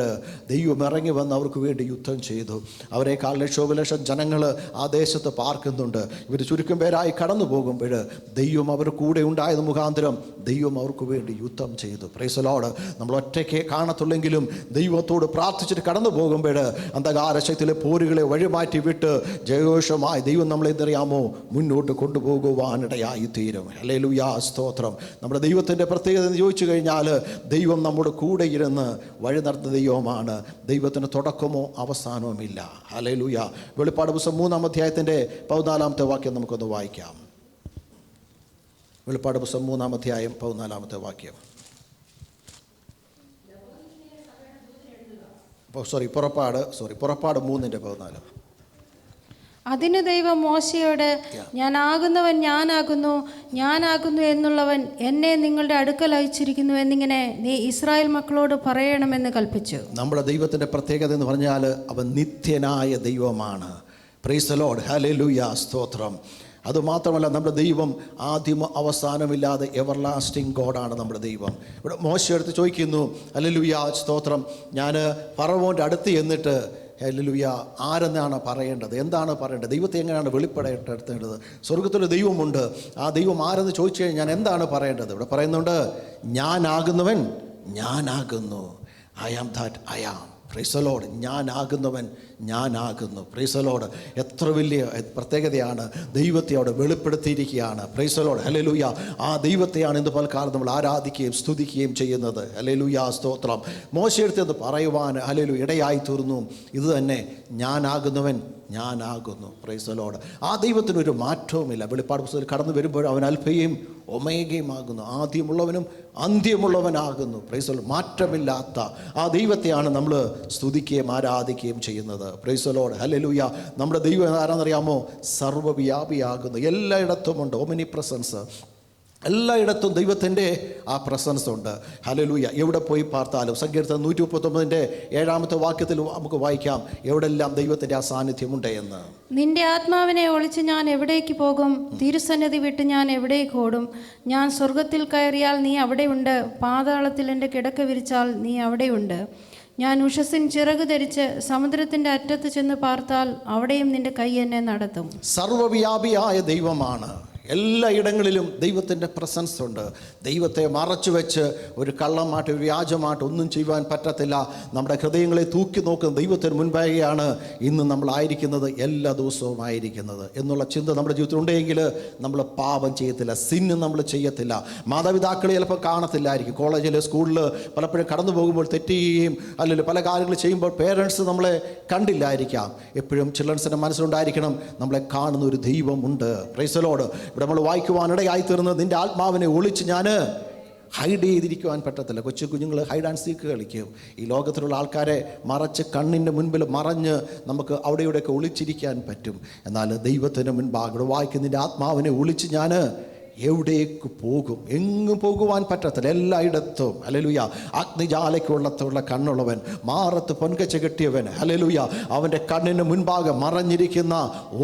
ദൈവം ഇറങ്ങി വന്ന് അവർക്ക് വേണ്ടി യുദ്ധം ചെയ്തു. അവരെക്കാൾ ലക്ഷോപലക്ഷം ജനങ്ങൾ ആ ദേശത്ത് പാർക്കുന്നുണ്ട്. ഇവർ ചുരുക്കം പേരായി കടന്നു പോകുമ്പോൾ ദൈവം അവർ കൂടെ ഉണ്ടായത് മുഖാന്തരം ദൈവം അവർക്ക് വേണ്ടി യുദ്ധം ചെയ്തു. Price the Lord. നമ്മൾ ഒറ്റയ്ക്ക് കാണത്തുള്ളെങ്കിലും ദൈവത്തോട് പ്രാർത്ഥിച്ചിട്ട് കടന്നു പോകുമ്പോൾ അന്ധകാര ശക്തിയിലെ പോരുകളെ വഴിമാറ്റി വിട്ട് ജയഘോഷമായി ദൈവം നമ്മളെ എന്തറിയാമോ മുന്നോട്ട് കൊണ്ടുപോകുവാനിടയായി തീരും. ഹല്ലേലൂയ. സ്തോത്രം. നമ്മുടെ ദൈവത്തിൻ്റെ പ്രത്യേകത എന്ന് ചോദിച്ചു കഴിഞ്ഞാൽ ദൈവം നമ്മുടെ കൂടെ ഇരുന്ന് വഴി നടത്തുന്ന ദൈവമാണ്. ദൈവത്തിന് തുടക്കമോ അവസാനവും ഇല്ല. ഹല്ലേലൂയ. വെളിപ്പാട് പുസ്തകം 3-ാം അധ്യായത്തിൻ്റെ 14-ാമത്തെ വാക്യം നമുക്കൊന്ന് വായിക്കാം. വെളിപ്പാട് പുസ്തകം 3-ാം അധ്യായം 14-ാമത്തെ വാക്യം. പുറപ്പാട് 3-ന്റെ 14. അതിന് ദൈവം മോശയോട്, ഞാനാകുന്നവൻ ഞാനാകുന്നു, ഞാനാകുന്നു എന്നുള്ളവൻ എന്നെ നിങ്ങളുടെ അടുക്കൽ അയച്ചിരിക്കുന്നു എന്നിങ്ങനെ നീ ഇസ്രായേൽ മക്കളോട് പറയണമെന്ന് കൽപ്പിച്ചു. നമ്മുടെ ദൈവത്തിൻ്റെ പ്രത്യേകത എന്ന് പറഞ്ഞാൽ അവൻ നിത്യനായ ദൈവമാണ്. പ്രൈസ് ദി ലോർഡ്, ഹല്ലേലൂയ, സ്തോത്രം. അതുമാത്രമല്ല, നമ്മുടെ ദൈവം ആദ്യമ അവസാനമില്ലാതെ എവർലാസ്റ്റിംഗ് ഗോഡാണ് നമ്മുടെ ദൈവം. ഇവിടെ മോശയെടുത്ത് ചോദിക്കുന്നു, ഹല്ലേലൂയ, സ്തോത്രം, ഞാൻ ഫറവോൻ്റെ അടുത്ത് ചെന്നിട്ട് ഹല്ലേലൂയ ആരെന്നാണ് പറയേണ്ടത്, എന്താണ് പറയേണ്ടത്, ദൈവത്തെ എങ്ങനെയാണ് വെളിപ്പെടുത്തേണ്ടത്, സ്വർഗത്തിലൊരു ദൈവമുണ്ട്, ആ ദൈവം ആരെന്ന് ചോദിച്ചു കഴിഞ്ഞാൽ ഞാൻ എന്താണ് പറയേണ്ടത്? ഇവിടെ പറയുന്നുണ്ട്, ഞാനാകുന്നവൻ ഞാനാകുന്നു, I am that I am. Praise the lord, ഞാനാകുന്നവൻ ഞാനാകുന്നു. പ്രൈസ് ദി ലോർഡ്, എത്ര വലിയ പ്രത്യേകതയാണ്, ദൈവത്തെ അവിടെ വെളിപ്പെടുത്തിയിരിക്കുകയാണ്. Praise the Lord, hallelujah. ആ ദൈവത്തെയാണ് ഇന്ന് പലകാലം നമ്മൾ ആരാധിക്കുകയും സ്തുതിക്കുകയും ചെയ്യുന്നത്. ഹല്ലേലൂയ, സ്തോത്രം. മോശയെടുത്ത് പറയുവാൻ ഹല്ലേലൂയ ഇടയായി തീർന്നു. ഇത് തന്നെ, ഞാനാകുന്നവൻ ഞാനാകുന്നു. Praise the Lord. ആ ദൈവത്തിനൊരു മാറ്റവുമില്ല. വെളിപ്പാട് പുസ്തകത്തിൽ കടന്നു വരുമ്പോൾ അവൻ അൽഫയും ഒമേഗയും ആകുന്നു, ആദ്യമുള്ളവനും അന്ത്യമുള്ളവനാകുന്നു. Praise the lord. മാറ്റമില്ലാത്ത ആ ദൈവത്തെയാണ് നമ്മൾ സ്തുതിക്കുകയും ആരാധിക്കുകയും ചെയ്യുന്നത്. Praise the Lord, hallelujah. നമ്മുടെ ദൈവം ആരാണെന്നറിയാമോ? സർവ്വവ്യാപിയാകുന്നു, എല്ലായിടത്തുമുണ്ട്. ഒമിനി പ്രസൻസ്, എല്ലായിടത്തും ദൈവത്തിൻ്റെ ആ പ്രസൻസ് ഉണ്ട്. ഹല്ലേലൂയ. എവിടെ പോയി പാർത്താലും, സങ്കീർത്തനം 139 വാക്യത്തിൽ നമുക്ക് വായിക്കാം, എവിടെല്ലാം ദൈവത്തിൻ്റെ ആ സാന്നിധ്യമുണ്ട് എന്ന്. നിന്റെ ആത്മാവിനെ ഒളിച്ച് ഞാൻ എവിടേക്ക് പോകും? തിരുസന്നിധി വിട്ട് ഞാൻ എവിടേക്ക് ഓടും? ഞാൻ സ്വർഗത്തിൽ കയറിയാൽ നീ അവിടെയുണ്ട്, പാതാളത്തിൽ എൻ്റെ കിടക്ക വിരിച്ചാൽ നീ അവിടെയുണ്ട്. ഞാൻ ഉഷസ്സിൻ ചിറക് ധരിച്ച് സമുദ്രത്തിൻ്റെ അറ്റത്ത് ചെന്ന് പാർത്താൽ അവിടെയും നിന്റെ കൈ എന്നെ നടത്തും. സർവ്വവ്യാപിയായ ദൈവമാണ്. എല്ലായിടങ്ങളിലും ദൈവത്തിൻ്റെ പ്രസൻസ് ഉണ്ട്. ദൈവത്തെ മറച്ചു വെച്ച് ഒരു കള്ളമായിട്ട് ഒരു വ്യാജമായിട്ട് ഒന്നും ചെയ്യുവാൻ പറ്റത്തില്ല. നമ്മുടെ ഹൃദയങ്ങളെ തൂക്കി നോക്കുന്ന ദൈവത്തിന് മുൻപാകെയാണ് ഇന്ന് നമ്മളായിരിക്കുന്നത്, എല്ലാ ദിവസവും ആയിരിക്കുന്നത് എന്നുള്ള ചിന്ത നമ്മുടെ ജീവിതത്തിൽ ഉണ്ടെങ്കിൽ നമ്മൾ പാപം ചെയ്യത്തില്ല, സിന്ന് നമ്മൾ ചെയ്യത്തില്ല. മാതാപിതാക്കളെ ചിലപ്പോൾ കാണത്തില്ലായിരിക്കും, കോളേജിൽ സ്കൂളിൽ പലപ്പോഴും കടന്നു പോകുമ്പോൾ തെറ്റുകയും അല്ലെങ്കിൽ പല കാര്യങ്ങൾ ചെയ്യുമ്പോൾ പേരൻസ് നമ്മളെ കണ്ടില്ലായിരിക്കാം. എപ്പോഴും ചിൽഡ്രൻസിൻ്റെ മനസ്സിലുണ്ടായിരിക്കണം, നമ്മളെ കാണുന്ന ഒരു ദൈവമുണ്ട്. Price the Lord. ഇവിടെ നമ്മൾ വായിക്കുവാനിടയായി തീർന്നത്, നിൻ്റെ ആത്മാവിനെ ഒളിച്ച് ഞാൻ ഹൈഡ് ചെയ്തിരിക്കുവാൻ പറ്റത്തില്ല. കൊച്ചു കുഞ്ഞുങ്ങൾ ഹൈഡ് ആൻഡ് സീക്ക് കളിക്കും. ഈ ലോകത്തിലുള്ള ആൾക്കാരെ മറച്ച് കണ്ണിൻ്റെ മുൻപിൽ മറഞ്ഞ് നമുക്ക് അവിടെ ഇവിടെയൊക്കെ ഒളിച്ചിരിക്കാൻ പറ്റും. എന്നാൽ ദൈവത്തിന് മുൻപാകെ ഇവിടെ വായിക്കും, നിൻ്റെ ആത്മാവിനെ ഒളിച്ച് ഞാൻ എവിടേക്ക് പോകും? എങ്ങും പോകുവാൻ പറ്റത്തില്ല, എല്ലായിടത്തും. ഹല്ലേലൂയ. അഗ്നിജാലയ്ക്കുള്ളത്തുള്ള കണ്ണുള്ളവൻ, മാറത്ത് പൊൻകച്ച കെട്ടിയവൻ. ഹല്ലേലൂയ. അവൻ്റെ കണ്ണിന് മുൻപാകെ മറഞ്ഞിരിക്കുന്ന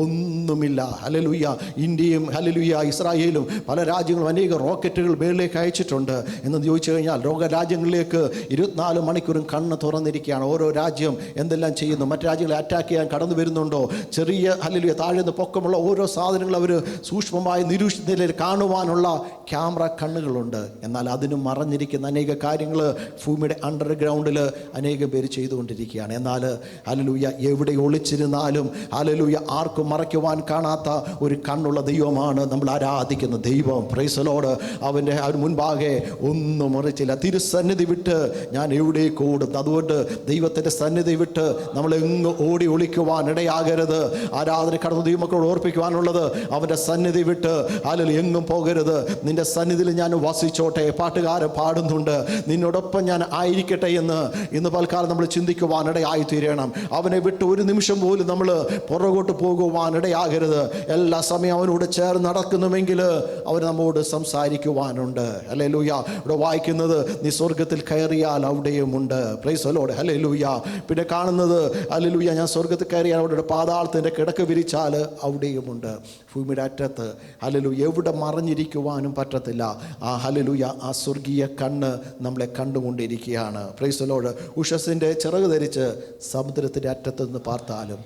ഒന്നുമില്ല. ഹല്ലേലൂയ. ഇന്ത്യയും ഹല്ലേലൂയ ഇസ്രായേലും പല രാജ്യങ്ങളും അനേക റോക്കറ്റുകൾ മേളിലേക്ക് അയച്ചിട്ടുണ്ട്. എന്ന് ചോദിച്ചു കഴിഞ്ഞാൽ ലോകരാജ്യങ്ങളിലേക്ക് 24 മണിക്കൂറും കണ്ണ് തുറന്നിരിക്കുകയാണ്. ഓരോ രാജ്യം എന്തെല്ലാം ചെയ്യുന്നു, മറ്റു രാജ്യങ്ങളെ അറ്റാക്ക് ചെയ്യാൻ കടന്നു വരുന്നുണ്ടോ, ചെറിയ ഹല്ലേലൂയ താഴ്ന്ന പൊക്കമുള്ള ഓരോ സാധനങ്ങൾ അവർ സൂക്ഷ്മമായി നിരീക്ഷിക്കുന്നതിൽ കാണുവാനുള്ള ക്യാമറ കണ്ണുകളുണ്ട്. എന്നാൽ അതിനും മറഞ്ഞിരിക്കുന്ന അനേക കാര്യങ്ങൾ ഭൂമിയുടെ അണ്ടർഗ്രൗണ്ടിൽ അനേകം പേര് ചെയ്തുകൊണ്ടിരിക്കുകയാണ്. എന്നാൽ ഹല്ലേലൂയ എവിടെ ഒളിച്ചിരുന്നാലും ഹല്ലേലൂയ ആർക്കും മറയ്ക്കുവാൻ കാണാത്ത ഒരു കണ്ണുള്ള ദൈവമാണ് നമ്മൾ ആരാധിക്കുന്ന ദൈവം. Price the lord. അവൻ്റെ മുൻപാകെ ഒന്നും മറിച്ചില്ല. തിരുസന്നിധി വിട്ട് ഞാൻ എവിടേക്ക് ഓടും? അതുകൊണ്ട് ദൈവത്തിൻ്റെ സന്നിധി വിട്ട് നമ്മൾ എങ്ങ് ഓടി ഒളിക്കുവാൻ ഇടയാകരുത്. ആരാധന കടന്ന് ദൈവമക്കളോട് ഓർപ്പിക്കുവാനുള്ളത്, അവൻ്റെ സന്നിധി വിട്ട് ഹല്ലേലൂയ എങ്ങും പോകരുത്. നിന്റെ സന്നിധിയിൽ ഞാൻ വസിച്ചോട്ടെ. പാട്ടുകാരൻ പാടുന്നുണ്ട്, നിന്നോടൊപ്പം ഞാൻ ആയിരിക്കട്ടെ എന്ന്. ഇന്ന് പൽക്കാലം നമ്മൾ ചിന്തിക്കുവാനിടയായി തീരണം. അവനെ വിട്ട് ഒരു നിമിഷം പോലും നമ്മൾ പുറകോട്ട് പോകുവാനിടയാകരുത്. എല്ലാ സമയം അവനോട് ചേർന്ന് നടക്കുന്നുവെങ്കിൽ അവൻ നമ്മോട് സംസാരിക്കുവാനുണ്ട്. ഹല്ലേലൂയ. ഇവിടെ വായിക്കുന്നത്, നീ സ്വർഗത്തിൽ കയറിയാൽ അവിടെയുമുണ്ട്. Praise the Lord. ഹല്ലേലൂയ. പിന്നെ കാണുന്നത്, ഹല്ലേലൂയ, ഞാൻ സ്വർഗത്തിൽ കയറിയാൽ അവിടെ പാതാളത്തിൻ്റെ കിടക്ക വിരിച്ചാൽ അവിടെയുമുണ്ട്. ഭൂമിയുടെ അറ്റത്ത് ഹല്ലേലൂയ എവിടെ മറഞ്ഞിരിക്കുവാനും പറ്റത്തില്ല. ആ ഹല്ലേലൂയ ആ സ്വർഗീയ കണ്ണ് നമ്മളെ കണ്ടുകൊണ്ടിരിക്കുകയാണ്. Price the Lord. ഉഷസ്സിൻ്റെ ചിറക് ധരിച്ച് സമുദ്രത്തിൻ്റെ അറ്റത്ത് നിന്ന് പാർത്താലും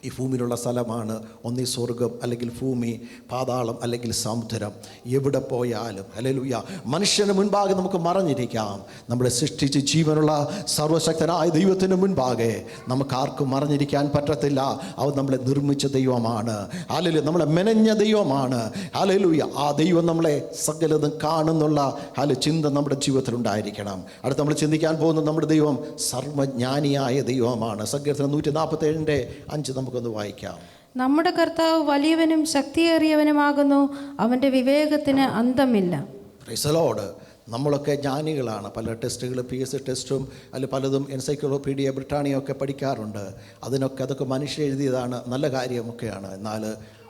ഈ ഭൂമിയിലുള്ള സ്ഥലമാണ് ഒന്നീ സ്വർഗം, അല്ലെങ്കിൽ ഭൂമി, പാതാളം, അല്ലെങ്കിൽ സമുദ്രം. എവിടെ പോയാലും ഹല്ലേലൂയ മനുഷ്യന് മുൻപാകെ നമുക്ക് മറഞ്ഞിരിക്കാം. നമ്മളെ സൃഷ്ടിച്ച് ജീവനുള്ള സർവശക്തനായ ദൈവത്തിന് മുൻപാകെ നമുക്ക് ആർക്കും മറഞ്ഞിരിക്കാൻ പറ്റത്തില്ല. അവൻ നമ്മളെ നിർമ്മിച്ച ദൈവമാണ്. ഹല്ലേലൂയ. നമ്മളെ മെനഞ്ഞ ദൈവമാണ്. ഹല്ലേലൂയ. ആ ദൈവം നമ്മളെ സകലതും കാണുന്നുള്ള ചിന്ത നമ്മുടെ ജീവിതത്തിൽ ഉണ്ടായിരിക്കണം. അടുത്ത് നമ്മൾ ചിന്തിക്കാൻ പോകുന്ന നമ്മുടെ ദൈവം സർവ്വജ്ഞാനിയായ ദൈവമാണ്. സങ്കീർത്തനം 147:5 നമുക്കൊന്ന് വായിക്കാം. നമ്മുടെ കർത്താവ് വലിയവനും ശക്തിയേറിയവനുമാകുന്നു, അവൻ്റെ വിവേകത്തിന് അന്തമില്ല. Praise the lord. നമ്മളൊക്കെ ജ്ഞാനികളാണ്. പല ടെസ്റ്റുകൾ, PSC ടെസ്റ്റും അതിൽ പലതും എൻസൈക്ലോപീഡിയ ബ്രിട്ടാനിയൊക്കെ പഠിക്കാറുണ്ട്. അതൊക്കെ മനുഷ്യർ എഴുതിയതാണ്, നല്ല കാര്യമൊക്കെയാണ്. എന്നാൽ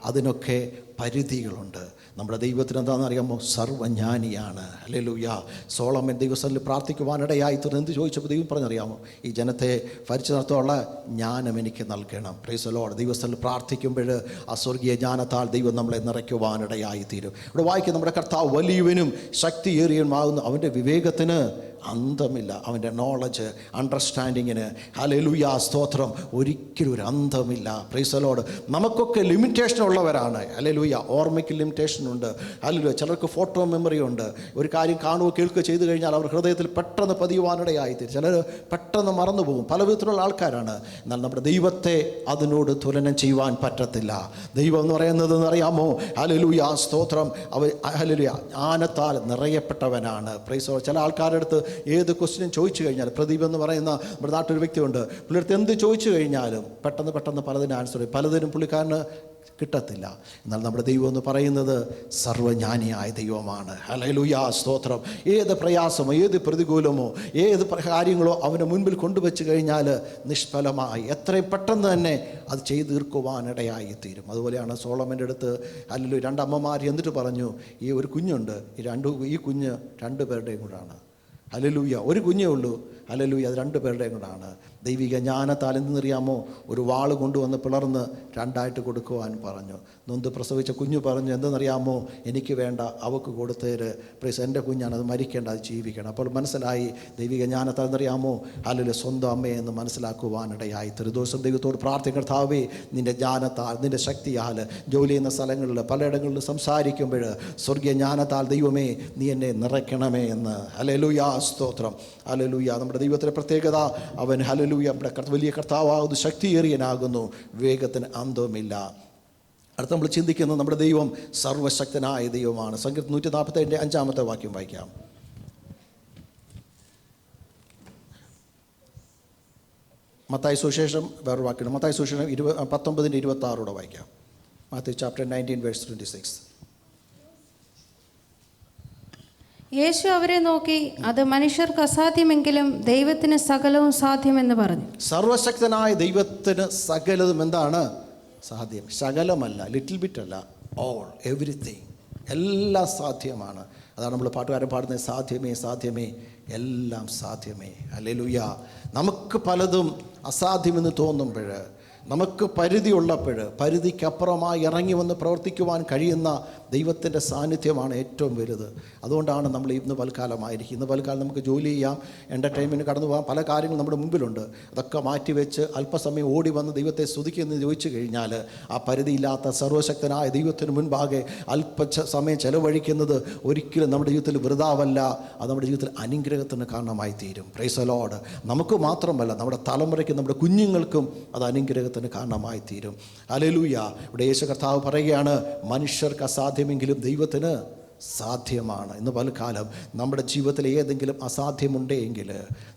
അതിനൊക്കെ പരിധികളുണ്ട്. നമ്മുടെ ദൈവത്തിന് എന്താണെന്ന് അറിയാമോ? സർവ്വജ്ഞാനിയാണ്. ഹല്ലേലൂയ. സോളമൻ ദൈവസ്ഥലിൽ പ്രാർത്ഥിക്കുവാനിടയായി തീർന്ന് എന്ത് ചോദിച്ചപ്പോൾ ദൈവം പറഞ്ഞറിയാമോ? ഈ ജനത്തെ ഭരിച്ചു നടത്തുള്ള ജ്ഞാനം എനിക്ക് നൽകണം. Price the Lord. ദൈവസ്ഥലിൽ പ്രാർത്ഥിക്കുമ്പോൾ ആ സ്വർഗീയ ജ്ഞാനത്താൽ ദൈവം നമ്മളെ നിറയ്ക്കുവാനിടയായി തീരും. ഇവിടെ വായിക്കും, നമ്മുടെ കർത്താവ് വലിയവനും ശക്തിയേറിയനുമാകുന്നു, അവൻ്റെ വിവേകത്തിന് അന്തമില്ല, അവൻ്റെ നോളജ്, അണ്ടർസ്റ്റാൻഡിങ്ങിന് ഹല്ലേലൂയ സ്തോത്രം, ഒരിക്കലും ഒരു അന്തമില്ല. Praise the lord. നമുക്കൊക്കെ ലിമിറ്റേഷൻ ഉള്ളവരാണ്. ഹല്ലേലൂയ. ഓർമ്മയ്ക്ക് ലിമിറ്റേഷൻ ഉണ്ട്. ഹല്ലേലൂയ. ചിലർക്ക് ഫോട്ടോ മെമ്മറി ഉണ്ട്. ഒരു കാര്യം കാണുകയോ കേൾക്കുകയോ ചെയ്തു കഴിഞ്ഞാൽ അവർ ഹൃദയത്തിൽ പെട്ടെന്ന് പതിയുവാനിടയായിത്തീരും. ചിലർ പെട്ടെന്ന് മറന്നുപോകും. പല വിധത്തിലുള്ള ആൾക്കാരാണ്. എന്നാൽ നമ്മുടെ ദൈവത്തെ അതിനോട് തുലനം ചെയ്യുവാൻ പറ്റത്തില്ല. ദൈവം എന്ന് പറയുന്നത് അറിയാമോ? ഹല്ലേലൂയ സ്തോത്രം. ഹല്ലേലൂയ ജ്ഞാനത്താൽ നിറയപ്പെട്ടവനാണ്. Praise the lord. ചില ആൾക്കാരുടെ അടുത്ത് ഏത് ക്വസ്റ്റ്യനും ചോദിച്ചു കഴിഞ്ഞാൽ, പ്രദീപ് എന്ന് പറയുന്ന നമ്മുടെ നാട്ടിലൊരു വ്യക്തിയുണ്ട്, പുള്ളിയടുത്ത് എന്ത് ചോദിച്ചു കഴിഞ്ഞാലും പെട്ടെന്ന് പലതിനും ആൻസർ ചെയ്യും. പലതിനും പുള്ളിക്കാരന് കിട്ടത്തില്ല. എന്നാൽ നമ്മുടെ ദൈവം എന്ന് പറയുന്നത് സർവ്വജ്ഞാനിയായ ദൈവമാണ്. ഹല്ലേലൂയ സ്തോത്രം. ഏത് പ്രയാസമോ ഏത് പ്രതികൂലമോ ഏത് കാര്യങ്ങളോ അവൻ്റെ മുൻപിൽ കൊണ്ടുവച്ച് കഴിഞ്ഞാൽ നിഷ്ഫലമായി എത്രയും പെട്ടെന്ന് തന്നെ അത് ചെയ്ത് തീർക്കുവാനിടയായി തീരും. അതുപോലെയാണ് സോളമൻ്റെ അടുത്ത് ഹല്ലേലൂയ 2 അമ്മമാർ എന്നിട്ട് പറഞ്ഞു, ഈ ഒരു കുഞ്ഞുണ്ട്, ഈ കുഞ്ഞ് 2 പേരുടെയും കൂടാണ്. ഹല്ലേലൂയ. ഒരു കുഞ്ഞേ ഉള്ളൂ. ഹല്ലേലൂയ. അത് 2 പേരുടെയും കൂടാണ്. ദൈവിക ജ്ഞാനത്താൽ എന്തെന്നറിയാമോ? ഒരു വാൾ കൊണ്ടുവന്ന് പിളർന്ന് 2ആയിട്ട് കൊടുക്കുവാൻ പറഞ്ഞു. നൊന്ത് പ്രസവിച്ച കുഞ്ഞു പറഞ്ഞു, എന്തെന്നറിയാമോ? എനിക്ക് വേണ്ട, അവൾക്ക് കൊടുത്തേര്. പ്ലീസ്, എൻ്റെ കുഞ്ഞാണ്, അത് മരിക്കേണ്ട, അത് ജീവിക്കണം. അപ്പോൾ മനസ്സിലായി ദൈവിക ജ്ഞാനത്താൽ എന്നറിയാമോ? ഹല്ലേലൂയ സ്വന്തം അമ്മയെന്ന് മനസ്സിലാക്കുവാനിടയായി. ഒരു ദിവസം ദൈവത്തോട് പ്രാർത്ഥിക്കണം, കർത്താവേ നിൻ്റെ ജ്ഞാനത്താൽ നിൻ്റെ ശക്തിയാൽ ജോലി ചെയ്യുന്ന സ്ഥലങ്ങളിൽ പലയിടങ്ങളിൽ സംസാരിക്കുമ്പോൾ സ്വർഗീയ ജ്ഞാനത്താൽ ദൈവമേ നീ എന്നെ നിറയ്ക്കണമേ എന്ന്. ഹല്ലേലൂയ സ്തോത്രം. ഹല്ലേലൂയ. നമ്മുടെ ദൈവത്തിൻ്റെ പ്രത്യേകത, അവൻ ഹല്ലേലൂയ വലിയ കർത്താവാകുന്നു, ശക്തിയേറിയനാകുന്നു, വിവേകത്തിന് അന്തവുമില്ല. അടുത്ത നമ്മൾ ചിന്തിക്കുന്നത് നമ്മുടെ ദൈവം സർവശക്തനായ ദൈവമാണ്. സങ്കീർത്തനം 147 5-ാമത്തെ വാക്യം വായിക്കാം. മത്തായി സുവിശേഷം വേറൊരു വാക്യമാണ്. മത്തായി സുവിശേഷം 19:26 വായിക്കാം. Matthew chapter 19 verse 26. യേശു അവരെ നോക്കി, അത് മനുഷ്യർക്ക് അസാധ്യമെങ്കിലും ദൈവത്തിന് സകലവും സാധ്യമെന്ന് പറഞ്ഞു. സർവശക്തനായ ദൈവത്തിന് സകലതും എന്താണ്? സാധ്യം. ശകലമല്ല, ലിറ്റിൽ ബിറ്റ് അല്ല, ഓൾ, എവരിത്തിങ്, എല്ലാം സാധ്യമാണ്. അതാണ് നമ്മൾ പാട്ടുകാരൻ പാടുന്നത്, സാധ്യമേ സാധ്യമേ എല്ലാം സാധ്യമേ. ഹല്ലേലൂയ. നമുക്ക് പലതും അസാധ്യമെന്ന് തോന്നുമ്പോൾ, നമുക്ക് പരിധി ഉള്ളപ്പോൾ, പരിധിക്കപ്പുറമായി ഇറങ്ങി വന്ന് പ്രവർത്തിക്കുവാൻ കഴിയുന്ന ദൈവത്തിൻ്റെ സാന്നിധ്യമാണ് ഏറ്റവും വലുത്. അതുകൊണ്ടാണ് നമ്മൾ ഇന്ന് പൽക്കാലമായിരിക്കും. ഇന്ന് പൽക്കാലം നമുക്ക് ജോലി ചെയ്യാം, എൻ്റർടൈൻമെൻറ്റ് കടന്നു പോകാം, പല കാര്യങ്ങളും നമ്മുടെ മുമ്പിലുണ്ട്. അതൊക്കെ മാറ്റിവെച്ച് അല്പസമയം ഓടി വന്ന് ദൈവത്തെ സ്തുതിക്കുമെന്ന് ചോദിച്ചു കഴിഞ്ഞാൽ, ആ പരിധിയില്ലാത്ത സർവശക്തനായ ദൈവത്തിന് മുൻപാകെ സമയം ചെലവഴിക്കുന്നത് ഒരിക്കലും നമ്മുടെ ജീവിതത്തിൽ വൃഥാവല്ല, അത് നമ്മുടെ ജീവിതത്തിൽ അനുഗ്രഹത്തിന് കാരണമായി തീരും. Price the Lord. നമുക്ക് മാത്രമല്ല, നമ്മുടെ തലമുറയ്ക്കും നമ്മുടെ കുഞ്ഞുങ്ങൾക്കും അത് അനുഗ്രഹത്തിന് കാരണമായി തീരും. ഹല്ലേലൂയ. ഇവിടെ യേശു കർത്താവ് പറയുകയാണ്, മനുഷ്യർക്ക് അസാധ്യമെങ്കിലും ദൈവത്തിന് സാധ്യമാണ്. ഇന്ന് പലകാലം നമ്മുടെ ജീവിതത്തിൽ ഏതെങ്കിലും അസാധ്യമുണ്ടെങ്കിൽ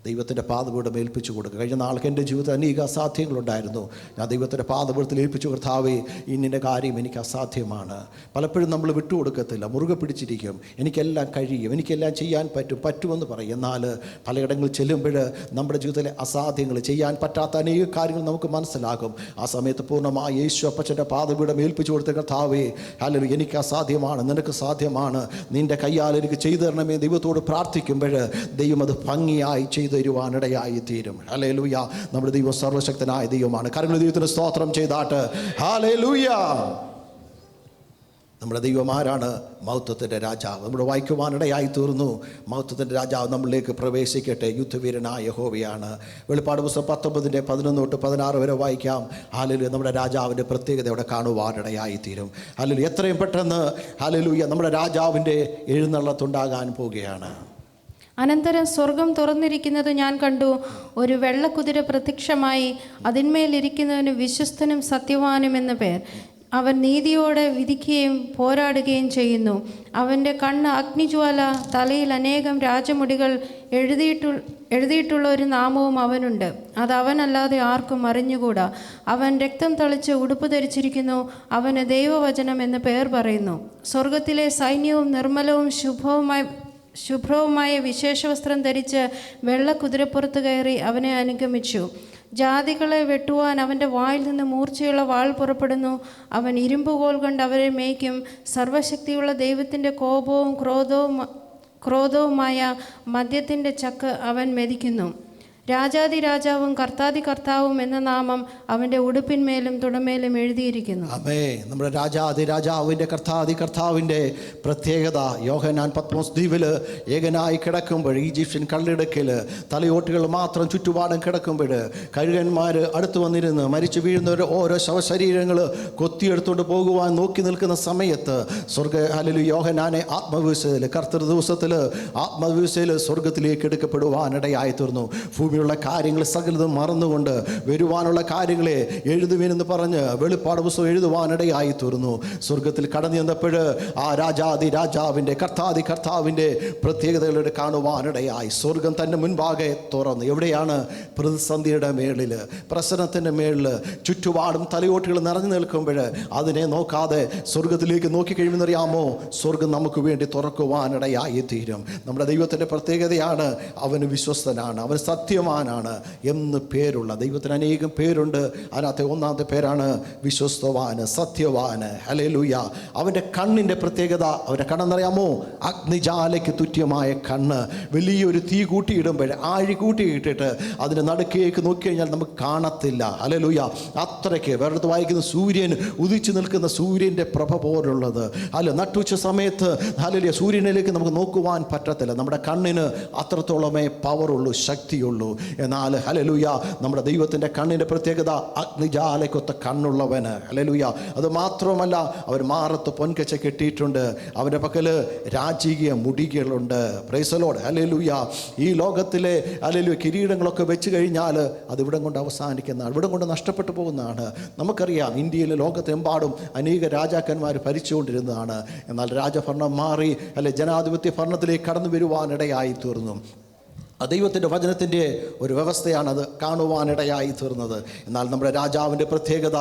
ദൈവത്തിൻ്റെ പാദപീഠം ഏൽപ്പിച്ചു കൊടുക്കുക. കഴിഞ്ഞ നാൾക്ക് എൻ്റെ ജീവിതത്തിൽ അനേക അസാധ്യങ്ങളുണ്ടായിരുന്നു. ഞാൻ ദൈവത്തിൻ്റെ പാദപീഠത്തിൽ ഏൽപ്പിച്ചു, കർത്താവേ ഇന്നിൻ്റെ കാര്യം എനിക്ക് അസാധ്യമാണ്. പലപ്പോഴും നമ്മൾ വിട്ടുകൊടുക്കത്തില്ല, മുറുകെ പിടിച്ചിരിക്കും. എനിക്കെല്ലാം കഴിയും, എനിക്കെല്ലാം ചെയ്യാൻ പറ്റുമെന്ന് പറയും. എന്നാൽ പലയിടങ്ങളിൽ ചെല്ലുമ്പോൾ നമ്മുടെ ജീവിതത്തിലെ അസാധ്യങ്ങൾ, ചെയ്യാൻ പറ്റാത്ത അനേക കാര്യങ്ങൾ നമുക്ക് മനസ്സിലാകും. ആ സമയത്ത് പൂർണ്ണമായി യേശു അപ്പച്ചൻ്റെ പാദപീഠം ഏൽപ്പിച്ചു കൊടുത്ത, കർത്താവേ ഹല്ലേലൂയ എനിക്ക് അസാധ്യമാണ്, നിനക്ക് സാധ്യമാണ്, നിന്റെ കയ്യാൽ എനിക്ക് ചെയ്തു തരണമേ ദൈവത്തോട് പ്രാർത്ഥിക്കുമ്പോൾ ദൈവം അത് ഭംഗിയായി ചെയ്തു തരുവാനിടയായി തീരും. ഹല്ലേലൂയ. നമ്മുടെ ദൈവം സർവശക്തനായ ദൈവമാണ്. കരങ്ങൾ ദൈവത്തിന് സ്തോത്രം ചെയ്താട്ട് ഹല്ലേലൂയ. നമ്മുടെ ദൈവം ആരാണ്? മഹത്വത്തിൻ്റെ രാജാവ്. നമ്മുടെ വായിക്കുവാനിടയായി തീർന്നു. മഹത്വത്തിൻ്റെ രാജാവ് നമ്മളിലേക്ക് പ്രവേശിക്കട്ടെ. യുദ്ധവീരനായ യഹോവയാണ്. വെളിപ്പാട് പുസ്തകം 19:11-16 വരെ വായിക്കാം. ഹല്ലേലൂയ. നമ്മുടെ രാജാവിൻ്റെ പ്രത്യേകത അവിടെ കാണുവാനിടയായി തീരും. ഹല്ലേലൂയ. എത്രയും പെട്ടെന്ന് ഹല്ലേലൂയ നമ്മുടെ രാജാവിൻ്റെ എഴുന്നള്ളത്തുണ്ടാകാൻ പോവുകയാണ്. അനന്തരം സ്വർഗം തുറന്നിരിക്കുന്നത് ഞാൻ കണ്ടു. ഒരു വെള്ളക്കുതിര പ്രത്യക്ഷമായി, അതിന്മേലിരിക്കുന്നവന് വിശ്വസ്തനും സത്യവാനും എന്ന പേർ. അവൻ നീതിയോടെ വിധിക്കുകയും പോരാടുകയും ചെയ്യുന്നു. അവൻ്റെ കണ്ണ് അഗ്നിജ്വാല, തലയിൽ അനേകം രാജമുടികൾ, എഴുതിയിട്ടുള്ള ഒരു നാമവും അവനുണ്ട്. അത് അവനല്ലാതെ ആർക്കും അറിഞ്ഞുകൂടാ. അവൻ രക്തം തളിച്ച് ഉടുപ്പ് ധരിച്ചിരിക്കുന്നു. അവന് ദൈവവചനം എന്ന് പേർ പറയുന്നു. സ്വർഗത്തിലെ സൈന്യവും നിർമ്മലവും ശുഭ്രവുമായ വിശേഷവസ്ത്രം ധരിച്ച് വെള്ള കുതിരപ്പുറത്ത് കയറി അവനെ അനുഗമിച്ചു. ജാതികളെ വെട്ടുവാൻ അവൻ്റെ വായിൽ നിന്ന് മൂർച്ചയുള്ള വാൾ പുറപ്പെടുന്നു. അവൻ ഇരുമ്പുകോൽ കൊണ്ട് അവരെ മേയ്ക്കും. സർവശക്തിയുള്ള ദൈവത്തിൻ്റെ കോപവും ക്രോധവുമായ മദ്യത്തിൻ്റെ ചക്ക് അവൻ മെതിക്കുന്നു. രാജാതി രാജാവും കർത്താതി കർത്താവും എന്ന നാമം അവൻ്റെ ഉടുപ്പിന്മേലും തുടമേലും എഴുതിയിരിക്കുന്നു. ആമേ. നമ്മുടെ രാജാതി രാജാവിൻ്റെ കർത്താതി കർത്താവിൻ്റെ പ്രത്യേകത, യോഹന്നാൻ പത്മോസ് ദ്വീപിൽ ഏകനായി കിടക്കുമ്പോൾ, ഈജിപ്ഷ്യൻ കള്ളിടക്കിൽ തലയോട്ടുകൾ മാത്രം ചുറ്റുപാടും കിടക്കുമ്പോൾ കഴുകന്മാർ അടുത്ത് വന്നിരുന്ന് മരിച്ചു വീഴുന്നവർ ഓരോ ശവശരീരങ്ങൾ കൊത്തിയെടുത്തുകൊണ്ട് പോകുവാൻ നോക്കി നിൽക്കുന്ന സമയത്ത് യോഹന്നാനെ ആത്മവിശ്വയിൽ കർത്തൃ ദിവസത്തിൽ ആത്മവിശ്വയിൽ സ്വർഗത്തിലേക്ക് എടുക്കപ്പെടുവാനിടയായി തീർന്നു. ഭൂമിയുള്ള കാര്യങ്ങൾ സകലതും മറന്നുകൊണ്ട് വരുവാനുള്ള കാര്യങ്ങളെ എഴുതുവേനെന്ന് പറഞ്ഞ് വെളിപ്പാട് പുസ്തകം എഴുതുവാനിടയായി തീർന്നു. സ്വർഗത്തിൽ കടന്നു ചെന്നപ്പോൾ ആ രാജാതി രാജാവിൻ്റെ കർത്താതി കർത്താവിൻ്റെ പ്രത്യേകതകളോട് കാണുവാനിടയായി. സ്വർഗം തന്നെ മുൻപാകെ തുറന്നു. എവിടെയാണ്? പ്രതിസന്ധിയുടെ മേളിൽ, പ്രശ്നത്തിൻ്റെ മേളിൽ ചുറ്റുപാടും തലയോട്ടുകൾ നിറഞ്ഞു നിൽക്കുമ്പോൾ അതിനെ നോക്കാതെ സ്വർഗത്തിലേക്ക് നോക്കിക്കഴിയുമെന്നറിയാമോ? സ്വർഗം നമുക്ക് വേണ്ടി തുറക്കുവാനിടയായി തീരും. നമ്മുടെ ദൈവത്തിൻ്റെ പ്രത്യേകതയാണ് അവന് വിശ്വസ്തനാണ്, അവൻ സത്യവാനാണ് എന്ന് പേരുള്ള ദൈവത്തിന് അനേകം പേരുണ്ട്. അതിനകത്തെ ഒന്നാമത്തെ പേരാണ് വിശ്വസ്തവാന്, സത്യവാന്. ഹല്ലേലൂയ. അവൻ്റെ കണ്ണിൻ്റെ പ്രത്യേകത, അവൻ്റെ കണ്ണെന്നറിയാമോ? അഗ്നിജാലയ്ക്ക് തുല്യമായ കണ്ണ്. വലിയൊരു തീ കൂട്ടിയിടുമ്പോൾ, ആഴി കൂട്ടിയിട്ടിട്ട് അതിൻ്റെ നടുക്കേക്ക് നോക്കി കഴിഞ്ഞാൽ നമുക്ക് കാണത്തില്ല. ഹല്ലേലൂയ. അത്രയ്ക്ക് വേറെ വായിക്കുന്ന സൂര്യൻ ഉദിച്ചു നിൽക്കുന്ന സൂര്യൻ്റെ പ്രഭ പോലുള്ളത്. അല്ല, നട്ടുച്ച സമയത്ത് ഹല്ലേലൂയ സൂര്യനിലേക്ക് നമുക്ക് നോക്കുവാൻ പറ്റത്തില്ല. നമ്മുടെ കണ്ണിന് അത്രത്തോളമേ പവറുള്ളൂ, ശക്തിയുള്ളൂ. എന്നാൽ ഹല്ലേലൂയ നമ്മുടെ ദൈവത്തിൻ്റെ കണ്ണിൻ്റെ പ്രത്യേകത അഗ്നിജാലയ്ക്കൊത്ത കണ്ണുള്ളവന്. ഹല്ലേലൂയ. അത് മാത്രമല്ല, അവർ മാറത്ത് പൊൻകച്ച കെട്ടിയിട്ടുണ്ട്. അവൻ്റെ പക്കൽ രാജകീയ മുടികളുണ്ട്. Praise the Lord. ഹല്ലേലൂയ. ഈ ലോകത്തിലെ ഹല്ലേലൂയ കിരീടങ്ങളൊക്കെ വെച്ച് കഴിഞ്ഞാൽ അത് ഇവിടം കൊണ്ട് അവസാനിക്കുന്നതാണ്, ഇവിടം കൊണ്ട് നഷ്ടപ്പെട്ടു പോകുന്നതാണ്. നമുക്കറിയാം, ഇന്ത്യയിലെ ലോകത്തെമ്പാടും അനേക രാജാക്കന്മാർ ഭരിച്ചുകൊണ്ടിരുന്നതാണ്. എന്നാൽ രാജഭരണം മാറി ജനാധിപത്യ ഭരണത്തിലേക്ക് കടന്നു വരുവാനിടയായി തീർന്നു. ദൈവത്തിൻ്റെ വചനത്തിൻ്റെ ഒരു വ്യവസ്ഥയാണത് കാണുവാനിടയായി തീർന്നത്. എന്നാൽ നമ്മുടെ രാജാവിൻ്റെ പ്രത്യേകത,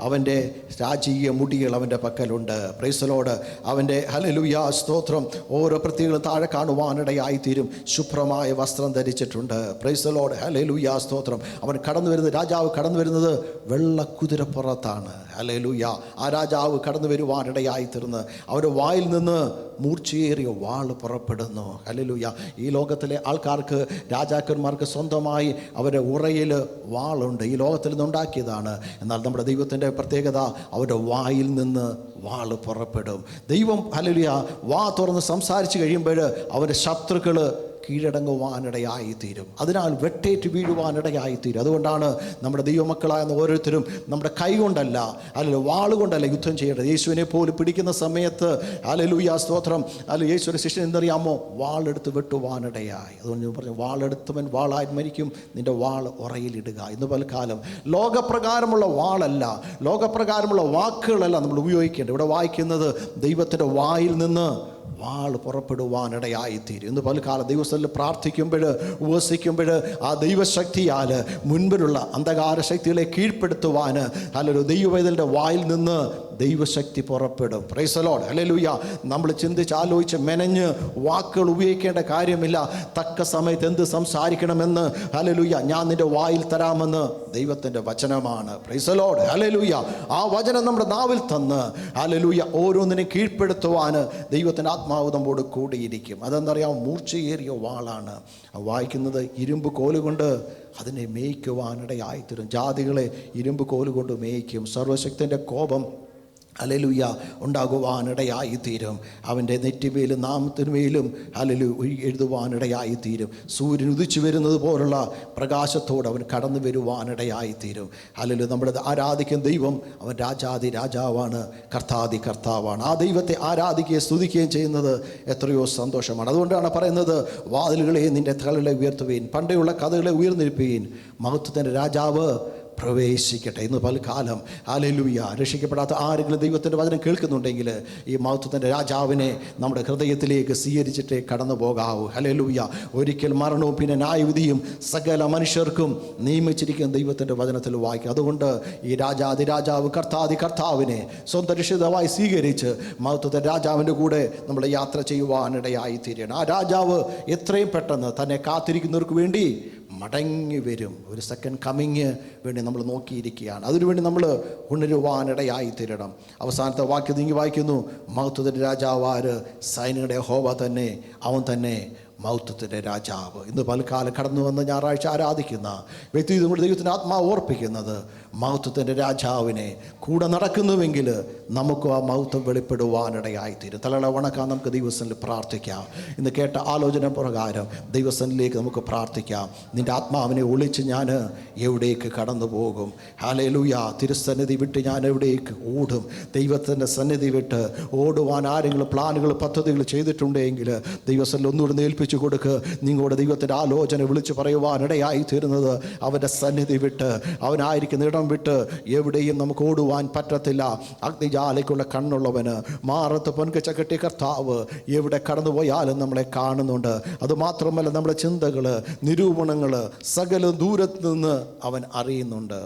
അവൻ്റെ രാജീയ മുടികൾ അവൻ്റെ പക്കലുണ്ട്. Praise the lord. അവൻ്റെ ഹല്ലേലൂയ സ്തോത്രം ഓരോ പ്രത്യേകതകളും താഴെ കാണുവാനിടയായി തീരും. ശുഭ്രമായ വസ്ത്രം ധരിച്ചിട്ടുണ്ട്. Praise the Lord. ഹല്ലേലൂയ സ്തോത്രം. അവൻ കടന്നു വരുന്നത്, രാജാവ് കടന്നു വരുന്നത് വെള്ളക്കുതിരപ്പുറത്താണ്. ഹല്ലേലൂയ. ആ രാജാവ് കടന്നു വരുവാനിടയായി തീർന്ന് അവരുടെ വായിൽ നിന്ന് മൂർച്ചയേറിയ വാൾ പുറപ്പെടുന്നു. ഹല്ലേലൂയ. ഈ ലോകത്തിലെ ആൾക്കാർക്ക്, രാജാക്കന്മാർക്ക് സ്വന്തമായി അവരുടെ ഉറയിൽ വാളുണ്ട്. ഈ ലോകത്തിൽ നിന്നുണ്ടാക്കിയതാണ്. എന്നാൽ നമ്മുടെ ദൈവത്തിൻ്റെ പ്രത്യേകത, അവരുടെ വായിൽ നിന്ന് വാൾ പുറപ്പെടും. ദൈവം ഹല്ലേലൂയ വാ തുറന്ന് സംസാരിച്ച് കഴിയുമ്പോൾ അവരുടെ ശത്രുക്കൾ കീഴടങ്ങുവാനിടയായിത്തീരും. അതിനാൽ വെട്ടേറ്റ് വീഴുവാനിടയായിത്തീരും. അതുകൊണ്ടാണ് നമ്മുടെ ദൈവമക്കളായ ഓരോരുത്തരും നമ്മുടെ കൈ കൊണ്ടല്ല, അല്ലെങ്കിൽ വാളുകൊണ്ടല്ല യുദ്ധം ചെയ്യേണ്ടത്. യേശുവിനെ പോലും പിടിക്കുന്ന സമയത്ത് ഹല്ലേലൂയ സ്തോത്രം, അല്ലെങ്കിൽ യേശുവിൻ്റെ ശിഷ്യൻ എന്തറിയാമോ? വാളെടുത്ത് വെട്ടുവാനിടയായി. അതുകൊണ്ട് ഞാൻ പറഞ്ഞു, വാളെടുത്തവൻ വാളായി മരിക്കും, നിന്റെ വാൾ ഉറയിലിടുക. ഇന്ന് പലകാലം ലോകപ്രകാരമുള്ള വാളല്ല, ലോകപ്രകാരമുള്ള വാക്കുകളല്ല നമ്മൾ ഉപയോഗിക്കേണ്ടത്. ഇവിടെ വായിക്കുന്നത് ദൈവത്തിൻ്റെ വായിൽ നിന്ന് വാൾ പുറപ്പെടുവാനിടയായിത്തീരും. ഇന്ന് പലകാലം ദൈവസ്ഥലിൽ പ്രാർത്ഥിക്കുമ്പോൾ, ഉപവസിക്കുമ്പോൾ ആ ദൈവശക്തിയാൽ മുൻപിലുള്ള അന്ധകാര ശക്തികളെ കീഴ്പ്പെടുത്തുവാൻ അല്ലെങ്കിൽ ദൈവവേദന്റെ വായിൽ നിന്ന് ദൈവശക്തി പുറപ്പെടും. Price the Lord. ഹല്ലേലൂയ. നമ്മൾ ചിന്തിച്ചാലോചിച്ച് മെനഞ്ഞ് വാക്കുകൾ ഉപയോഗിക്കേണ്ട കാര്യമില്ല. തക്ക സമയത്ത് എന്ത് സംസാരിക്കണമെന്ന് ഹല്ലേലൂയ ഞാൻ നിന്റെ വായിൽ തരാമെന്ന് ദൈവത്തിൻ്റെ വചനമാണ്. Price the Lord. ഹല്ലേലൂയ. ആ വചനം നമ്മുടെ നാവിൽ തന്ന് ഹല്ലേലൂയ ഓരോന്നിനെ കീഴ്പ്പെടുത്തുവാൻ ദൈവത്തിൻ്റെ ആത്മാവ് നമ്മോട് കൂടിയിരിക്കും. അതെന്നറിയാം, മൂർച്ചയേറിയ വാളാണ്. വായിക്കുന്നത് ഇരുമ്പ് കോലുകൊണ്ട് അതിനെ മേയ്ക്കുവാനിടയായിത്തീരും. ജാതികളെ ഇരുമ്പ് കോലുകൊണ്ട് മേയ്ക്കും. സർവശക്തൻ്റെ കോപം ഹല്ലേലൂയ ഉണ്ടാകുവാനിടയായിത്തീരും. അവൻ്റെ നെറ്റിമേലും നാമത്തിന്മേലും ഹല്ലേലൂയ എഴുതുവാനിടയായിത്തീരും. സൂര്യൻ ഉദിച്ചു വരുന്നത് പോലുള്ള പ്രകാശത്തോട് അവൻ കടന്നു വരുവാനിടയായിത്തീരും. ഹല്ലേലൂയ. നമ്മുടെ ആരാധിക്കുന്ന ദൈവം അവൻ രാജാതി രാജാവാണ്, കർത്താതി കർത്താവാണ്. ആ ദൈവത്തെ ആരാധിക്കുകയും സ്തുതിക്കുകയും ചെയ്യുന്നത് എത്രയോ സന്തോഷമാണ്. അതുകൊണ്ടാണ് പറയുന്നത്, വാതിലുകളെ നിൻ്റെ തലകളെ ഉയർത്തുവീൻ, പണ്ടേയുള്ള കഥകളെ ഉയർന്നിരിപ്പീൻ, മഹത്വത്തിൻ്റെ രാജാവ് പ്രവേശിക്കട്ടെ. ഇന്ന് പൽക്കാലം ഹല്ലേലൂയ രക്ഷിക്കപ്പെടാത്ത ആരെങ്കിലും ദൈവത്തിൻ്റെ വചനം കേൾക്കുന്നുണ്ടെങ്കിൽ ഈ മഹത്വത്തിൻ്റെ രാജാവിനെ നമ്മുടെ ഹൃദയത്തിലേക്ക് സ്വീകരിച്ചിട്ടേ കടന്നു പോകാവൂ. ഹല്ലേലൂയ. ഒരിക്കൽ മരണവും പിന്നെ ന്യായവിധിയും സകല മനുഷ്യർക്കും നിയമിച്ചിരിക്കുന്ന ദൈവത്തിൻ്റെ വചനത്തിൽ വായിക്കും. അതുകൊണ്ട് ഈ രാജാതിരാജാവ് കർത്താവിനെ സ്വന്തം രക്ഷിതാവായി സ്വീകരിച്ച് മഹത്വത്തിൻ്റെ രാജാവിൻ്റെ കൂടെ നമ്മൾ യാത്ര ചെയ്യുവാനിടയായി തീരണം. ആ രാജാവ് എത്രയും പെട്ടെന്ന് തന്നെ കാത്തിരിക്കുന്നവർക്ക് വേണ്ടി മടങ്ങി വരും. ഒരു സെക്കൻഡ് കമ്മിങ് വേണ്ടി നമ്മൾ നോക്കിയിരിക്കുകയാണ്. അതിനുവേണ്ടി നമ്മൾ ഉണരുവാനിടയായി തീരണം. അവസാനത്തെ വാക്യം നീങ്ങി വായിക്കുന്നു, മഹത്വത്തിൻ്റെ രാജാവാര്? സൈന്യങ്ങളുടെ യഹോവ തന്നെ, അവൻ തന്നെ മഹത്വത്തിൻ്റെ രാജാവ്. ഇന്ന് പൽക്കാലം കടന്നു വന്ന് ഞായറാഴ്ച ആരാധിക്കുന്ന വ്യക്തി നമ്മുടെ ദൈവത്തിൻ്റെ ആത്മാവ് ഓർപ്പിക്കുന്നത് മഹത്വത്തിൻ്റെ രാജാവിനെ കൂടെ നടക്കുന്നുവെങ്കിൽ നമുക്ക് ആ മഹത്വം വെളിപ്പെടുവാനിടയായിത്തീരും. തലകളെ വണക്കാൻ നമുക്ക് ദൈവസനിൽ പ്രാർത്ഥിക്കാം. ഇന്ന് കേട്ട ആലോചന പ്രകാരം ദൈവസനിലേക്ക് നമുക്ക് പ്രാർത്ഥിക്കാം. നിൻ്റെ ആത്മാവിനെ ഒളിച്ച് ഞാൻ എവിടേക്ക് കടന്നു പോകും? ഹല്ലേലൂയ. തിരുസന്നിധി വിട്ട് ഞാൻ എവിടേക്ക് ഓടും? ദൈവത്തിൻ്റെ സന്നിധി വിട്ട് ഓടുവാൻ ആരെങ്കിലും പ്ലാനുകൾ പദ്ധതികൾ ചെയ്തിട്ടുണ്ടെങ്കിൽ ദൈവസനിൽ ഒന്നുകൂടെ ഏൽപ്പിച്ചു കൊടുക്ക്. നിങ്ങളുടെ ദൈവത്തിൻ്റെ ആലോചന വിളിച്ച് പറയുവാനിടയായി തീരുന്നത് അവൻ്റെ സന്നിധി വിട്ട്, അവനായിരിക്കുന്ന ഇടം വിട്ട് എവിടെയും നമുക്ക് ഓടുവാൻ പറ്റത്തില്ല. അഗ്നിജാലയ്ക്കുള്ള കണ്ണുള്ളവന് മാറത്ത് പൊൻകച്ച കെട്ടിയ കർത്താവ് എവിടെ കടന്നു പോയാലും നമ്മളെ കാണുന്നുണ്ട്. അതുമാത്രമല്ല, നമ്മുടെ ചിന്തകൾ, നിരൂപണങ്ങൾ സകല ദൂരത്ത് നിന്ന് അവൻ അറിയുന്നുണ്ട്.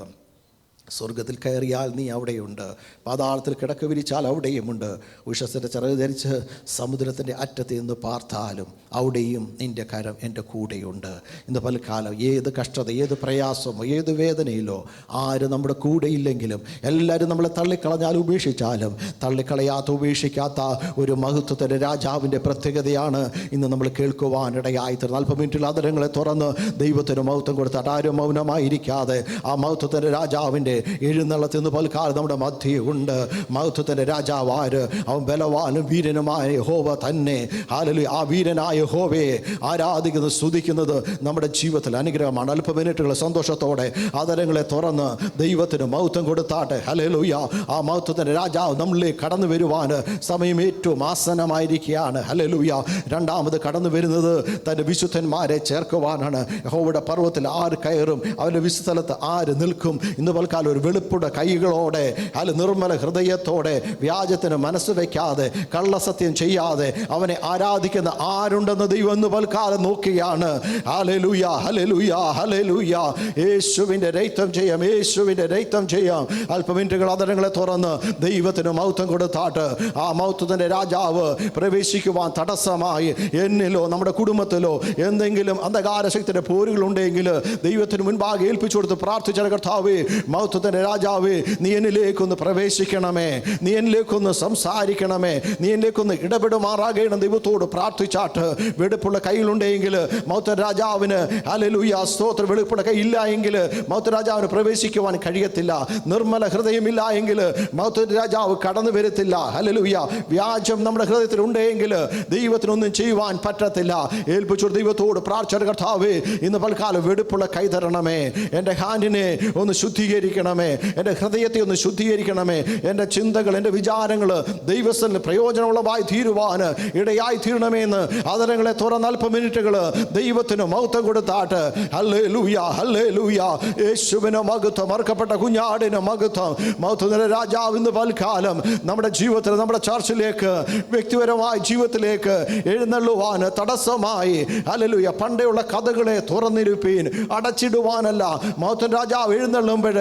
സ്വർഗത്തിൽ കയറിയാൽ നീ അവിടെയുണ്ട്, പാതാളത്തിൽ കിടക്ക വിരിച്ചാൽ അവിടെയുമുണ്ട്, ഉഷസ്സിൻ്റെ ചിറക് ധരിച്ച് സമുദ്രത്തിൻ്റെ അറ്റത്ത് നിന്ന് പാർത്താലും അവിടെയും നിൻ്റെ കരം എൻ്റെ കൂടെയുണ്ട്. ഇന്ന് പലകാലം ഏത് കഷ്ടത, ഏത് പ്രയാസമോ, ഏത് വേദനയിലോ ആരും നമ്മുടെ കൂടെയില്ലെങ്കിലും, എല്ലാവരും നമ്മളെ തള്ളിക്കളഞ്ഞാൽ ഉപേക്ഷിച്ചാലും തള്ളിക്കളയാത്ത ഉപേക്ഷിക്കാത്ത ഒരു മഹത്വത്തിൻ്റെ രാജാവിൻ്റെ പ്രത്യേകതയാണ് ഇന്ന് നമ്മൾ കേൾക്കുവാനിടയായിത്തീർന്നത്. അല്പം മിനിറ്റിൽ അതരങ്ങളെ തുറന്ന് ദൈവത്തിന് മഹത്വം കൊടുത്താൽ ആരും മൗനമായിരിക്കാതെ ആ മഹത്വത്തിൻ്റെ രാജാവിൻ്റെ എഴുന്നള്ളത്തിന് പൽക്കാലം നമ്മുടെ മധ്യേ ഉണ്ട്. മഹത്വത്തിൻ്റെ രാജാവാര്? അവൻ ബലവാനും വീരനുമായ യഹോവ തന്നെ. ഹല്ലേലൂയ. ആ വീരനായ യഹോവയെ ആരാധിക്കുന്നത്, സ്തുതിക്കുന്നത് നമ്മുടെ ജീവിതത്തിൽ അനുഗ്രഹമാണ്. അല്പ മിനിറ്റുകൾ സന്തോഷത്തോടെ ആദരങ്ങളെ തുറന്ന് ദൈവത്തിന് മഹത്വം കൊടുത്താട്ടെ. ഹല്ലേലൂയ. ആ മഹത്വത്തിൻ്റെ രാജാവ് നമ്മളിലേക്ക് കടന്നു വരുവാൻ സമയം ഏറ്റവും ആസന്നമായിരിക്കുകയാണ്. ഹല്ലേലൂയ. രണ്ടാമത് കടന്നു വരുന്നത് തൻ്റെ വിശുദ്ധന്മാരെ ചേർക്കുവാനാണ്. യഹോവയുടെ പർവ്വതത്തിൽ ആര് കയറും? അവൻ്റെ വിശുദ്ധലത്ത് ആര് നിൽക്കും? ഇന്ന് പൽക്കാലം ഒരു വെളുപ്പുടെ കൈകളോടെ, അല്ല നിർമ്മല ഹൃദയത്തോടെ, വ്യാജത്തിന് മനസ്സ് വയ്ക്കാതെ, കള്ളസത്യം ചെയ്യാതെ അവനെ ആരാധിക്കുന്ന ആരുണ്ടെന്ന് ദൈവം ഇന്ന് പൽക്കാലം നോക്കുകയാണ്. Hallelujah, hallelujah, hallelujah. യേശുവിൻ്റെ രക്തം ചെയ്യാം, യേശുവിൻ്റെ രക്തം ചെയ്യാം. അല്പമിനിറ്റുകൾ അതരങ്ങളെ തുറന്ന് ദൈവത്തിന് മഹത്വം കൊടുത്താട്ട് ആ മഹത്വത്തിൻ്റെ രാജാവ് പ്രവേശിക്കുവാൻ തടസ്സമായി എന്നിലോ നമ്മുടെ കുടുംബത്തിലോ എന്തെങ്കിലും അന്ധകാരശക്തിയുടെ പോരുകളുണ്ടെങ്കിൽ ദൈവത്തിന് മുൻപാകെ ഏൽപ്പിച്ചു കൊടുത്ത് പ്രാർത്ഥിച്ച കർത്താവേ, മഹത്വത്തിൻ്റെ രാജാവേ, നീ എന്നിലേക്കൊന്ന് പ്രവേശിക്കണമേ, നീ എന്നിലേക്കൊന്ന് സംസാരിക്കണമേ, നീ എന്നിലേക്കൊന്ന് ഇടപെടുമാറാകണം. ദൈവത്തോട് പ്രാർത്ഥിച്ചാട്ട് വെടുപ്പുള്ള കയ്യിലുണ്ടെങ്കിൽ മഹത്വ രാജാവിന് ഹല്ലേലൂയ സ്തോത്രം. വെളുപ്പുള്ള കൈ ഇല്ല എങ്കിൽ മഹത്വ രാജാവിന് പ്രവേശിക്കുവാൻ കഴിയത്തില്ല. നിർമ്മല ഹൃദയമില്ല എങ്കിൽ മഹത്വ രാജാവ് കടന്നു വരത്തില്ല. ഹല്ലേലൂയ. വ്യാജം നമ്മുടെ ഹൃദയത്തിൽ ഉണ്ടെങ്കിൽ ദൈവത്തിനൊന്നും ചെയ്യുവാൻ പറ്റത്തില്ല. ഏൽപ്പിച്ചു ദൈവത്തോട് പ്രാർത്ഥന കർത്താവേ, ഇന്ന് പൽക്കാലം വെടുപ്പുള്ള കൈ തരണമേ, എൻ്റെ ഹാൻഡിനെ ഒന്ന് ശുദ്ധീകരിക്കണമേ, എൻ്റെ ഹൃദയത്തെ ഒന്ന് ശുദ്ധീകരിക്കണമേ, എൻ്റെ ചിന്തകൾ, എൻ്റെ വിചാരങ്ങൾ ദൈവസ്ഥന് പ്രയോജനമുള്ളതായി തീരുവാൻ ഇടയായി തീരണമേന്ന് ആദരങ്ങളെ തുറന്ന് അല്പം മിനിറ്റുകൾ ദൈവത്തിന് മഹത്വം കൊടുത്താട്ട് ഹല്ലേലൂയ, ഹല്ലേലൂയ. യേശുവിന് മഹത്വം, മറക്കപ്പെട്ട കുഞ്ഞാടിന് മഹത്വം. മഹത്വത്തിൻ്റെ രാജാവ് ഇന്ന് പൽക്കാലം നമ്മുടെ ജീവിതത്തിൽ, നമ്മുടെ ചർച്ചിലേക്ക്, വ്യക്തിപരമായ ജീവിതത്തിലേക്ക് എഴുന്നള്ളുവാൻ തടസ്സമായി ഹല്ലേലൂയ പണ്ടേയുള്ള കഥകളെ തുറന്നിരുപ്പീൻ. അടച്ചിടുവാനല്ല, മഹത്വ രാജാവ് എഴുന്നള്ളുമ്പോൾ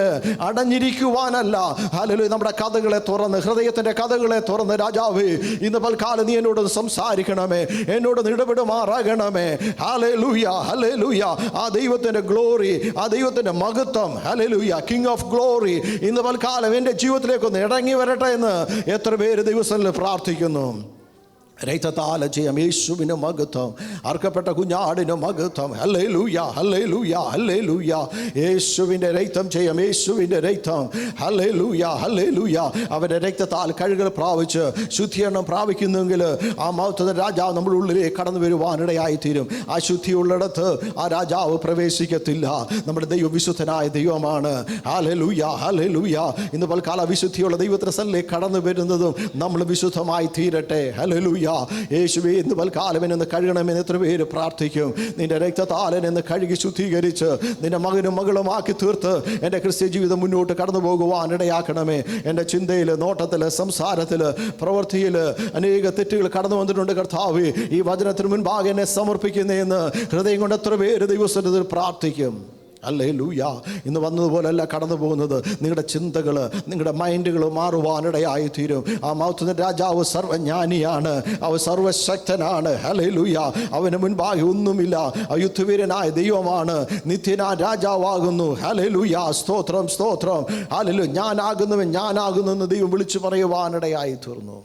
അടഞ്ഞിരിക്കുവാനല്ല. ഹല്ലേലൂയ. നമ്മുടെ കഥകളെ തുറന്ന്, ഹൃദയത്തിൻ്റെ കഥകളെ തുറന്ന് രാജാവേ, ഇന്ന് പൽക്കാലം നീ എന്നോട് സംസാരിക്കണമേ, എന്നോട് ഇടപെടുമാറാകണമേ. Hallelujah, hallelujah. ആ ദൈവത്തിൻ്റെ ഗ്ലോറി, ആ ദൈവത്തിൻ്റെ മഹത്വം, ഹല്ലേലൂയ, കിങ് ഓഫ് ഗ്ലോറി ഇന്ന് പൽക്കാലം എൻ്റെ ജീവിതത്തിലേക്കൊന്ന് ഇറങ്ങി വരട്ടെ എന്ന് എത്ര പേര് ദിവസങ്ങളിൽ പ്രാർത്ഥിക്കുന്നു. രക്തത്താൽ ചെയ്യാം യേശുവിന് മഹത്വം, അർക്കപ്പെട്ട കുഞ്ഞാടിന് മഹത്വം. Hallelujah, hallelujah, hallelujah. യേശുവിൻ്റെ രക്തം ചെയ്യാം, യേശുവിൻ്റെ രക്തം. Hallelujah, hallelujah. അവൻ്റെ രക്തത്താൽ കഴുകൽ പ്രാപിച്ച് ശുദ്ധീകരണം പ്രാപിക്കുന്നെങ്കിൽ ആ മഹത്വത്തിൻ്റെ രാജാവ് നമ്മുടെ ഉള്ളിലേക്ക് കടന്നു വരുവാനിടയായിത്തീരും. ആ ശുദ്ധിയുള്ളിടത്ത് ആ രാജാവ് പ്രവേശിക്കത്തില്ല. നമ്മുടെ ദൈവം വിശുദ്ധനായ ദൈവമാണ്. Hallelujah, hallelujah. ഇന്ന് പൽക്കാല വിശുദ്ധിയുള്ള ദൈവത്തിൻ്റെ സ്ഥലത്തിലേക്ക് കടന്നു വരുന്നതും നമ്മൾ വിശുദ്ധമായി തീരട്ടെ. ഹല്ലേലൂയ. യേശുവേ ഇന്ന് പൽക്കാലം എന്നെ കഴുകണമെന്ന് എത്ര പേര് പ്രാർത്ഥിക്കും. നിന്റെ രക്തത്താലൻ എന്ന് കഴുകി ശുദ്ധീകരിച്ച് നിന്റെ മകനും മകളുമാക്കി തീർത്ത് എൻ്റെ ക്രിസ്ത്യ ജീവിതം മുന്നോട്ട് കടന്നു പോകുവാൻ ഇടയാക്കണമേ. എൻ്റെ ചിന്തയിൽ, നോട്ടത്തിൽ, സംസാരത്തിൽ, പ്രവൃത്തിയിൽ അനേക തെറ്റുകൾ കടന്നു വന്നിട്ടുണ്ട് കർത്താവേ. ഈ വചനത്തിന് മുൻപാകെ എന്നെ സമർപ്പിക്കുന്നതെന്ന് ഹൃദയം കൊണ്ട് എത്ര പേര് ദൈവസന്നിധിയിൽ പ്രാർത്ഥിക്കും. ഹല്ലേലൂയ. ഇന്ന് വന്നതുപോലെയല്ല കടന്നു പോകുന്നത്. നിങ്ങളുടെ ചിന്തകൾ, നിങ്ങളുടെ മൈൻഡുകൾ മാറുവാനിടയായി തീരും. ആ മൗത്തത്തിൻ്റെ രാജാവ് സർവജ്ഞാനിയാണ്, അവൻ സർവശക്തനാണ്. ഹല്ലേലൂയ. അവന് മുൻപാകെ ഒന്നുമില്ല. യുദ്ധവീരനായ ദൈവമാണ്, നിത്യനായ രാജാവാകുന്നു. ഹല്ലേലൂയ. സ്തോത്രം, സ്തോത്രം. ഹല്ലേലൂയ. ഞാനാകുന്നു എന്ന് ദൈവം വിളിച്ചു പറയുവാനിടയായി തീർന്നു.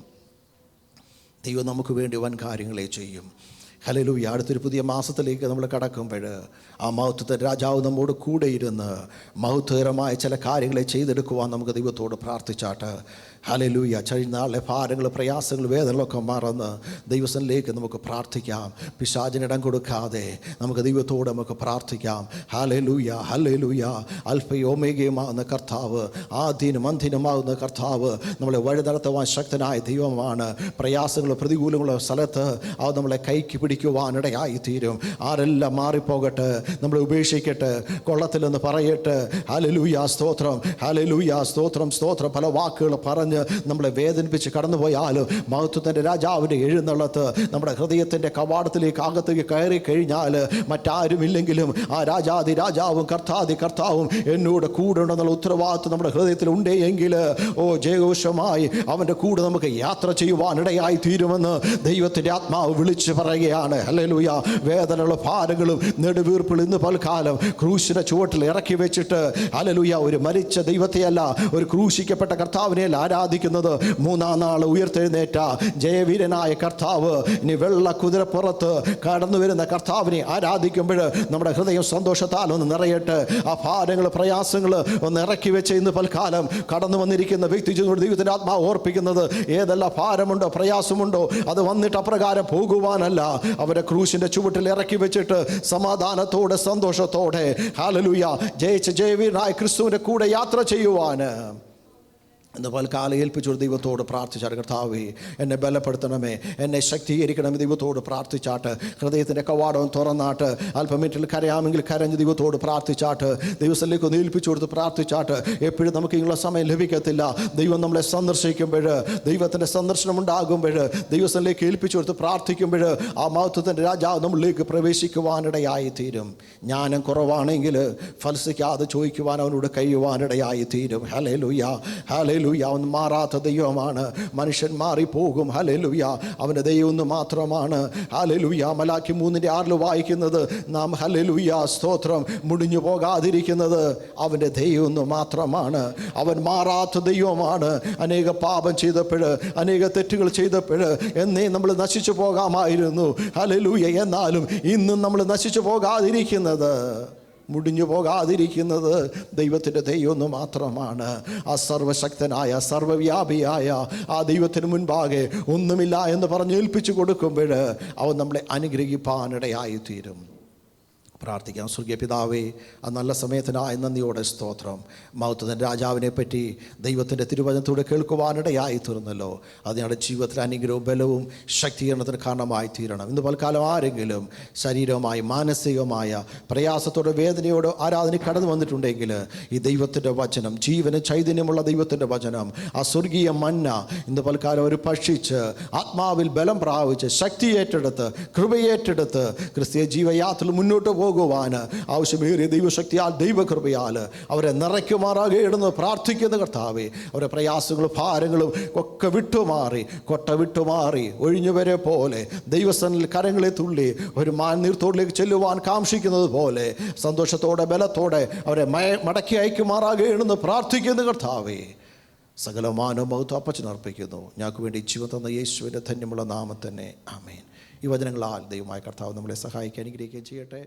ദൈവം നമുക്ക് വേണ്ടി വൻ കാര്യങ്ങളെ ചെയ്യും. ഹല്ലേലൂയ. അടുത്തൊരു പുതിയ മാസത്തിലേക്ക് നമ്മൾ കടക്കുമ്പോൾ ആ മഹത്വത്തെ രാജാവ് നമ്മോട് കൂടെ ഇരുന്ന് മഹത്വകരമായ ചില കാര്യങ്ങളെ ചെയ്തെടുക്കുവാൻ നമുക്ക് ദൈവത്തോട് പ്രാർത്ഥിച്ചാട്ട്. ഹല്ലേലൂയ. കഴിഞ്ഞാളിലെ ഭാരങ്ങൾ, പ്രയാസങ്ങൾ, വേദനകളൊക്കെ മറന്ന് ദൈവസനിലേക്ക് നമുക്ക് പ്രാർത്ഥിക്കാം. പിശാചിനിടം കൊടുക്കാതെ നമുക്ക് ദൈവത്തോട് നമുക്ക് പ്രാർത്ഥിക്കാം. Hallelujah, hallelujah. അൽഫയും ഓമേഗയുമാകുന്ന കർത്താവ്, ആദ്യനും അന്ത്യനുമാകുന്ന കർത്താവ് നമ്മളെ വഴി നടത്തുവാൻ ശക്തനായ ദൈവമാണ്. പ്രയാസങ്ങളോ പ്രതികൂലങ്ങളോ സ്ഥലത്ത് അത് നമ്മളെ കൈക്ക് പിടിക്കുവാനിടയായി തീരും. ആരെല്ലാം മാറിപ്പോകട്ടെ, നമ്മളെ ഉപേക്ഷിക്കട്ടെ, കൊള്ളത്തില്ലെന്ന് പറയട്ടെ. ഹല്ലേലൂയ, സ്തോത്രം, ഹല്ലേലൂയ, സ്തോത്രം, സ്തോത്രം. പല വാക്കുകൾ പറഞ്ഞ് നമ്മളെ വേദനിപ്പിച്ച് കടന്നുപോയാലും മഹത്വത്തിൻ്റെ രാജാവിൻ്റെ എഴുന്നള്ളത്ത് നമ്മുടെ ഹൃദയത്തിൻ്റെ കവാടത്തിലേക്ക് അകത്തേക്ക് കയറി കഴിഞ്ഞാൽ മറ്റാരുമില്ലെങ്കിലും ആ രാജാതി രാജാവും കർത്താതി കർത്താവും എന്നോട് കൂടെ ഉണ്ടെന്നുള്ള ഉത്തരവാദിത്വം നമ്മുടെ ഹൃദയത്തിൽ ഉണ്ടെങ്കിൽ ജയഘോഷമായി അവൻ്റെ കൂടെ നമുക്ക് യാത്ര ചെയ്യുവാനിടയായി തീരുമെന്ന് ദൈവത്തിൻ്റെ ആത്മാവ് വിളിച്ചു പറയുകയാണ്. ഹല്ലേലൂയ. വേദനകളും ഭാരങ്ങളും നെടുവീർപ്പുകൾ ഇന്ന് പൽക്കാലം ക്രൂശിന്റെ ചുവട്ടിൽ ഇറക്കി വെച്ചിട്ട് ഹല്ലേലൂയ ഒരു മരിച്ച ദൈവത്തെയല്ല, ഒരു ക്രൂശിക്കപ്പെട്ട കർത്താവിനെയല്ല ആരാധിക്കുന്നത്. മൂന്നാം നാൾ ഉയർത്തെഴുന്നേറ്റ ജയവീരനായ കർത്താവ്, ഇനി വെള്ള കുതിരപ്പുറത്ത് കടന്നു വരുന്ന കർത്താവിനെ ആരാധിക്കുമ്പോൾ നമ്മുടെ ഹൃദയം സന്തോഷത്താൽ ഒന്ന് നിറയട്ടെ. ആ ഭാരങ്ങൾ, പ്രയാസങ്ങൾ ഒന്ന് ഇറക്കി വെച്ച് ഇന്ന് പൽക്കാലം കടന്നു വന്നിരിക്കുന്ന വ്യക്തി ദൈവത്തിൻ്റെ ആത്മാവ് ഓർപ്പിക്കുന്നത് ഏതെല്ലാം ഭാരമുണ്ടോ, പ്രയാസമുണ്ടോ, അത് വന്നിട്ട് അപ്രകാരം പോകുവാനല്ല, അവരെ ക്രൂശിന്റെ ചുവട്ടിൽ ഇറക്കി വെച്ചിട്ട് സമാധാനത്തോടെ സന്തോഷത്തോടെ ഹല്ലേലൂയ ജയിച്ച ജയവീരനായ ക്രിസ്തുവിൻ്റെ കൂടെ യാത്ര ചെയ്യുവാന് ഇന്ന് പൽക്കാലം ഏൽപ്പിച്ചൊരു ദൈവത്തോട് പ്രാർത്ഥിച്ചാട്ട്. കർത്താവേ എന്നെ ബലപ്പെടുത്തണമേ, എന്നെ ശക്തീകരിക്കണമേ ദൈവത്തോട് പ്രാർത്ഥിച്ചാട്ട്. ഹൃദയത്തിൻ്റെ കവാടം തുറന്നാട്ട് അല്പമിനിറ്റിൽ കരയാമെങ്കിൽ കരഞ്ഞ് ദൈവത്തോട് പ്രാർത്ഥിച്ചാട്ട്. ദൈവത്തിലേക്ക് ഒന്ന് ഏൽപ്പിച്ചു കൊടുത്ത് പ്രാർത്ഥിച്ചാട്ട്. എപ്പോഴും നമുക്ക് ഇങ്ങനെയുള്ള സമയം ലഭിക്കത്തില്ല. ദൈവം നമ്മളെ സന്ദർശിക്കുമ്പോൾ, ദൈവത്തിൻ്റെ സന്ദർശനം ഉണ്ടാകുമ്പോൾ, ദൈവത്തിലേക്ക് ഏൽപ്പിച്ചു കൊടുത്ത് പ്രാർത്ഥിക്കുമ്പോൾ ആ മഹത്വത്തിൻ്റെ രാജാവ് നമ്മളിലേക്ക് പ്രവേശിക്കുവാനിടയായി തീരും. ജ്ഞാനം കുറവാണെങ്കിൽ ഫലസിക്കാതെ ചോദിക്കുവാൻ അവനോട് കഴിയുവാനിടയായി തീരും. Hallelujah, hallelujah. അവൻ മാറാത്ത ദൈവമാണ്. മനുഷ്യൻ മാറിപ്പോകും. ഹല്ലേലൂയ. അവൻ്റെ ദൈവം ഒന്ന് മാത്രമാണ്. ഹല്ലേലൂയ. മലാക്കി 3:6 വായിക്കുന്നത് നാം ഹല്ലേലൂയ സ്തോത്രം മുടിഞ്ഞു പോകാതിരിക്കുന്നത് അവൻ്റെ ദൈവം ഒന്ന് മാത്രമാണ്. അവൻ മാറാത്ത ദൈവമാണ്. അനേക പാപം ചെയ്തപ്പോൾ, അനേക തെറ്റുകൾ ചെയ്തപ്പോൾ എന്നേ നമ്മൾ നശിച്ചു പോകാമായിരുന്നു. ഹല്ലേലൂയ. എന്നാലും ഇന്നും നമ്മൾ നശിച്ചു പോകാതിരിക്കുന്നത്, മുടിഞ്ഞു പോകാതിരിക്കുന്നത് ദൈവത്തിൻ്റെ ദൈവം മാത്രമാണ്. ആ സർവശക്തനായ സർവവ്യാപിയായ ആ ദൈവത്തിന് മുൻപാകെ ഒന്നുമില്ല എന്ന് പറഞ്ഞ് ഏൽപ്പിച്ചു കൊടുക്കുമ്പോൾ അവൻ നമ്മളെ അനുഗ്രഹിപ്പാനിടയായി തീരും. പ്രാർത്ഥിക്കാം. സ്വർഗീയ പിതാവേ, ആ നല്ല സമയത്തിനായി നന്ദിയോടെ സ്തോത്രം. മഹത്വത്തിൻ്റെ രാജാവിനെ പറ്റി ദൈവത്തിൻ്റെ തിരുവചനത്തോടെ കേൾക്കുവാനിടയായി തീർന്നല്ലോ. അത് ഞങ്ങളുടെ ജീവിതത്തിൽ അനുഗ്രഹവും ബലവും ശക്തീകരണത്തിന് കാരണമായി തീരണം. ഇന്ന് പൽക്കാലം ആരെങ്കിലും ശരീരവുമായി മാനസികമായ പ്രയാസത്തോടെ വേദനയോടെ ആരാധന കടന്നു വന്നിട്ടുണ്ടെങ്കിൽ ഈ ദൈവത്തിൻ്റെ വചനം, ജീവന് ചൈതന്യമുള്ള ദൈവത്തിൻ്റെ വചനം, ആ സ്വർഗീയ മന്ന ഇന്ന് പൽക്കാലം അവർ ഭക്ഷിച്ച് ആത്മാവിൽ ബലം പ്രാപിച്ച് ശക്തി ഏറ്റെടുത്ത് കൃപയേറ്റെടുത്ത് ക്രിസ്തീയ ജീവയാത്രയിൽ മുന്നോട്ട് പോകുവാൻ ആവശ്യമേറിയ ദൈവശക്തിയാൽ ദൈവകൃപയാൽ അവരെ നിറയ്ക്കുമാറാകേണ്ടെന്ന് പ്രാർത്ഥിക്കുന്ന കർത്താവേ, അവരുടെ പ്രയാസങ്ങളും ഭാരങ്ങളും ഒക്കെ വിട്ടുമാറി, കൊട്ട വിട്ടുമാറി ഒഴിഞ്ഞുവരെ പോലെ ദൈവസനിൽ കരങ്ങളെ തുള്ളി ഒരു മാനീർത്തോടിലേക്ക് ചെല്ലുവാൻ കാക്ഷിക്കുന്നത് പോലെ സന്തോഷത്തോടെ ബലത്തോടെ അവരെ മടക്കി അയക്കുമാറാകേണ്ടെന്ന് പ്രാർത്ഥിക്കുന്ന കർത്താവേ, സകലമാനവും മഹത്വം അപ്പച്ചനർപ്പിക്കുന്നു. ഞങ്ങൾക്ക് വേണ്ടി ജീവൻ തന്ന യേശുവിൻ്റെ ധന്യമുള്ള നാമം തന്നെ ആമേൻ. ഈ വചനങ്ങളാൽ ദൈവമായ കർത്താവ് നമ്മളെ സഹായിക്കാൻ അനുഗ്രഹിക്കുകയും ചെയ്യട്ടെ.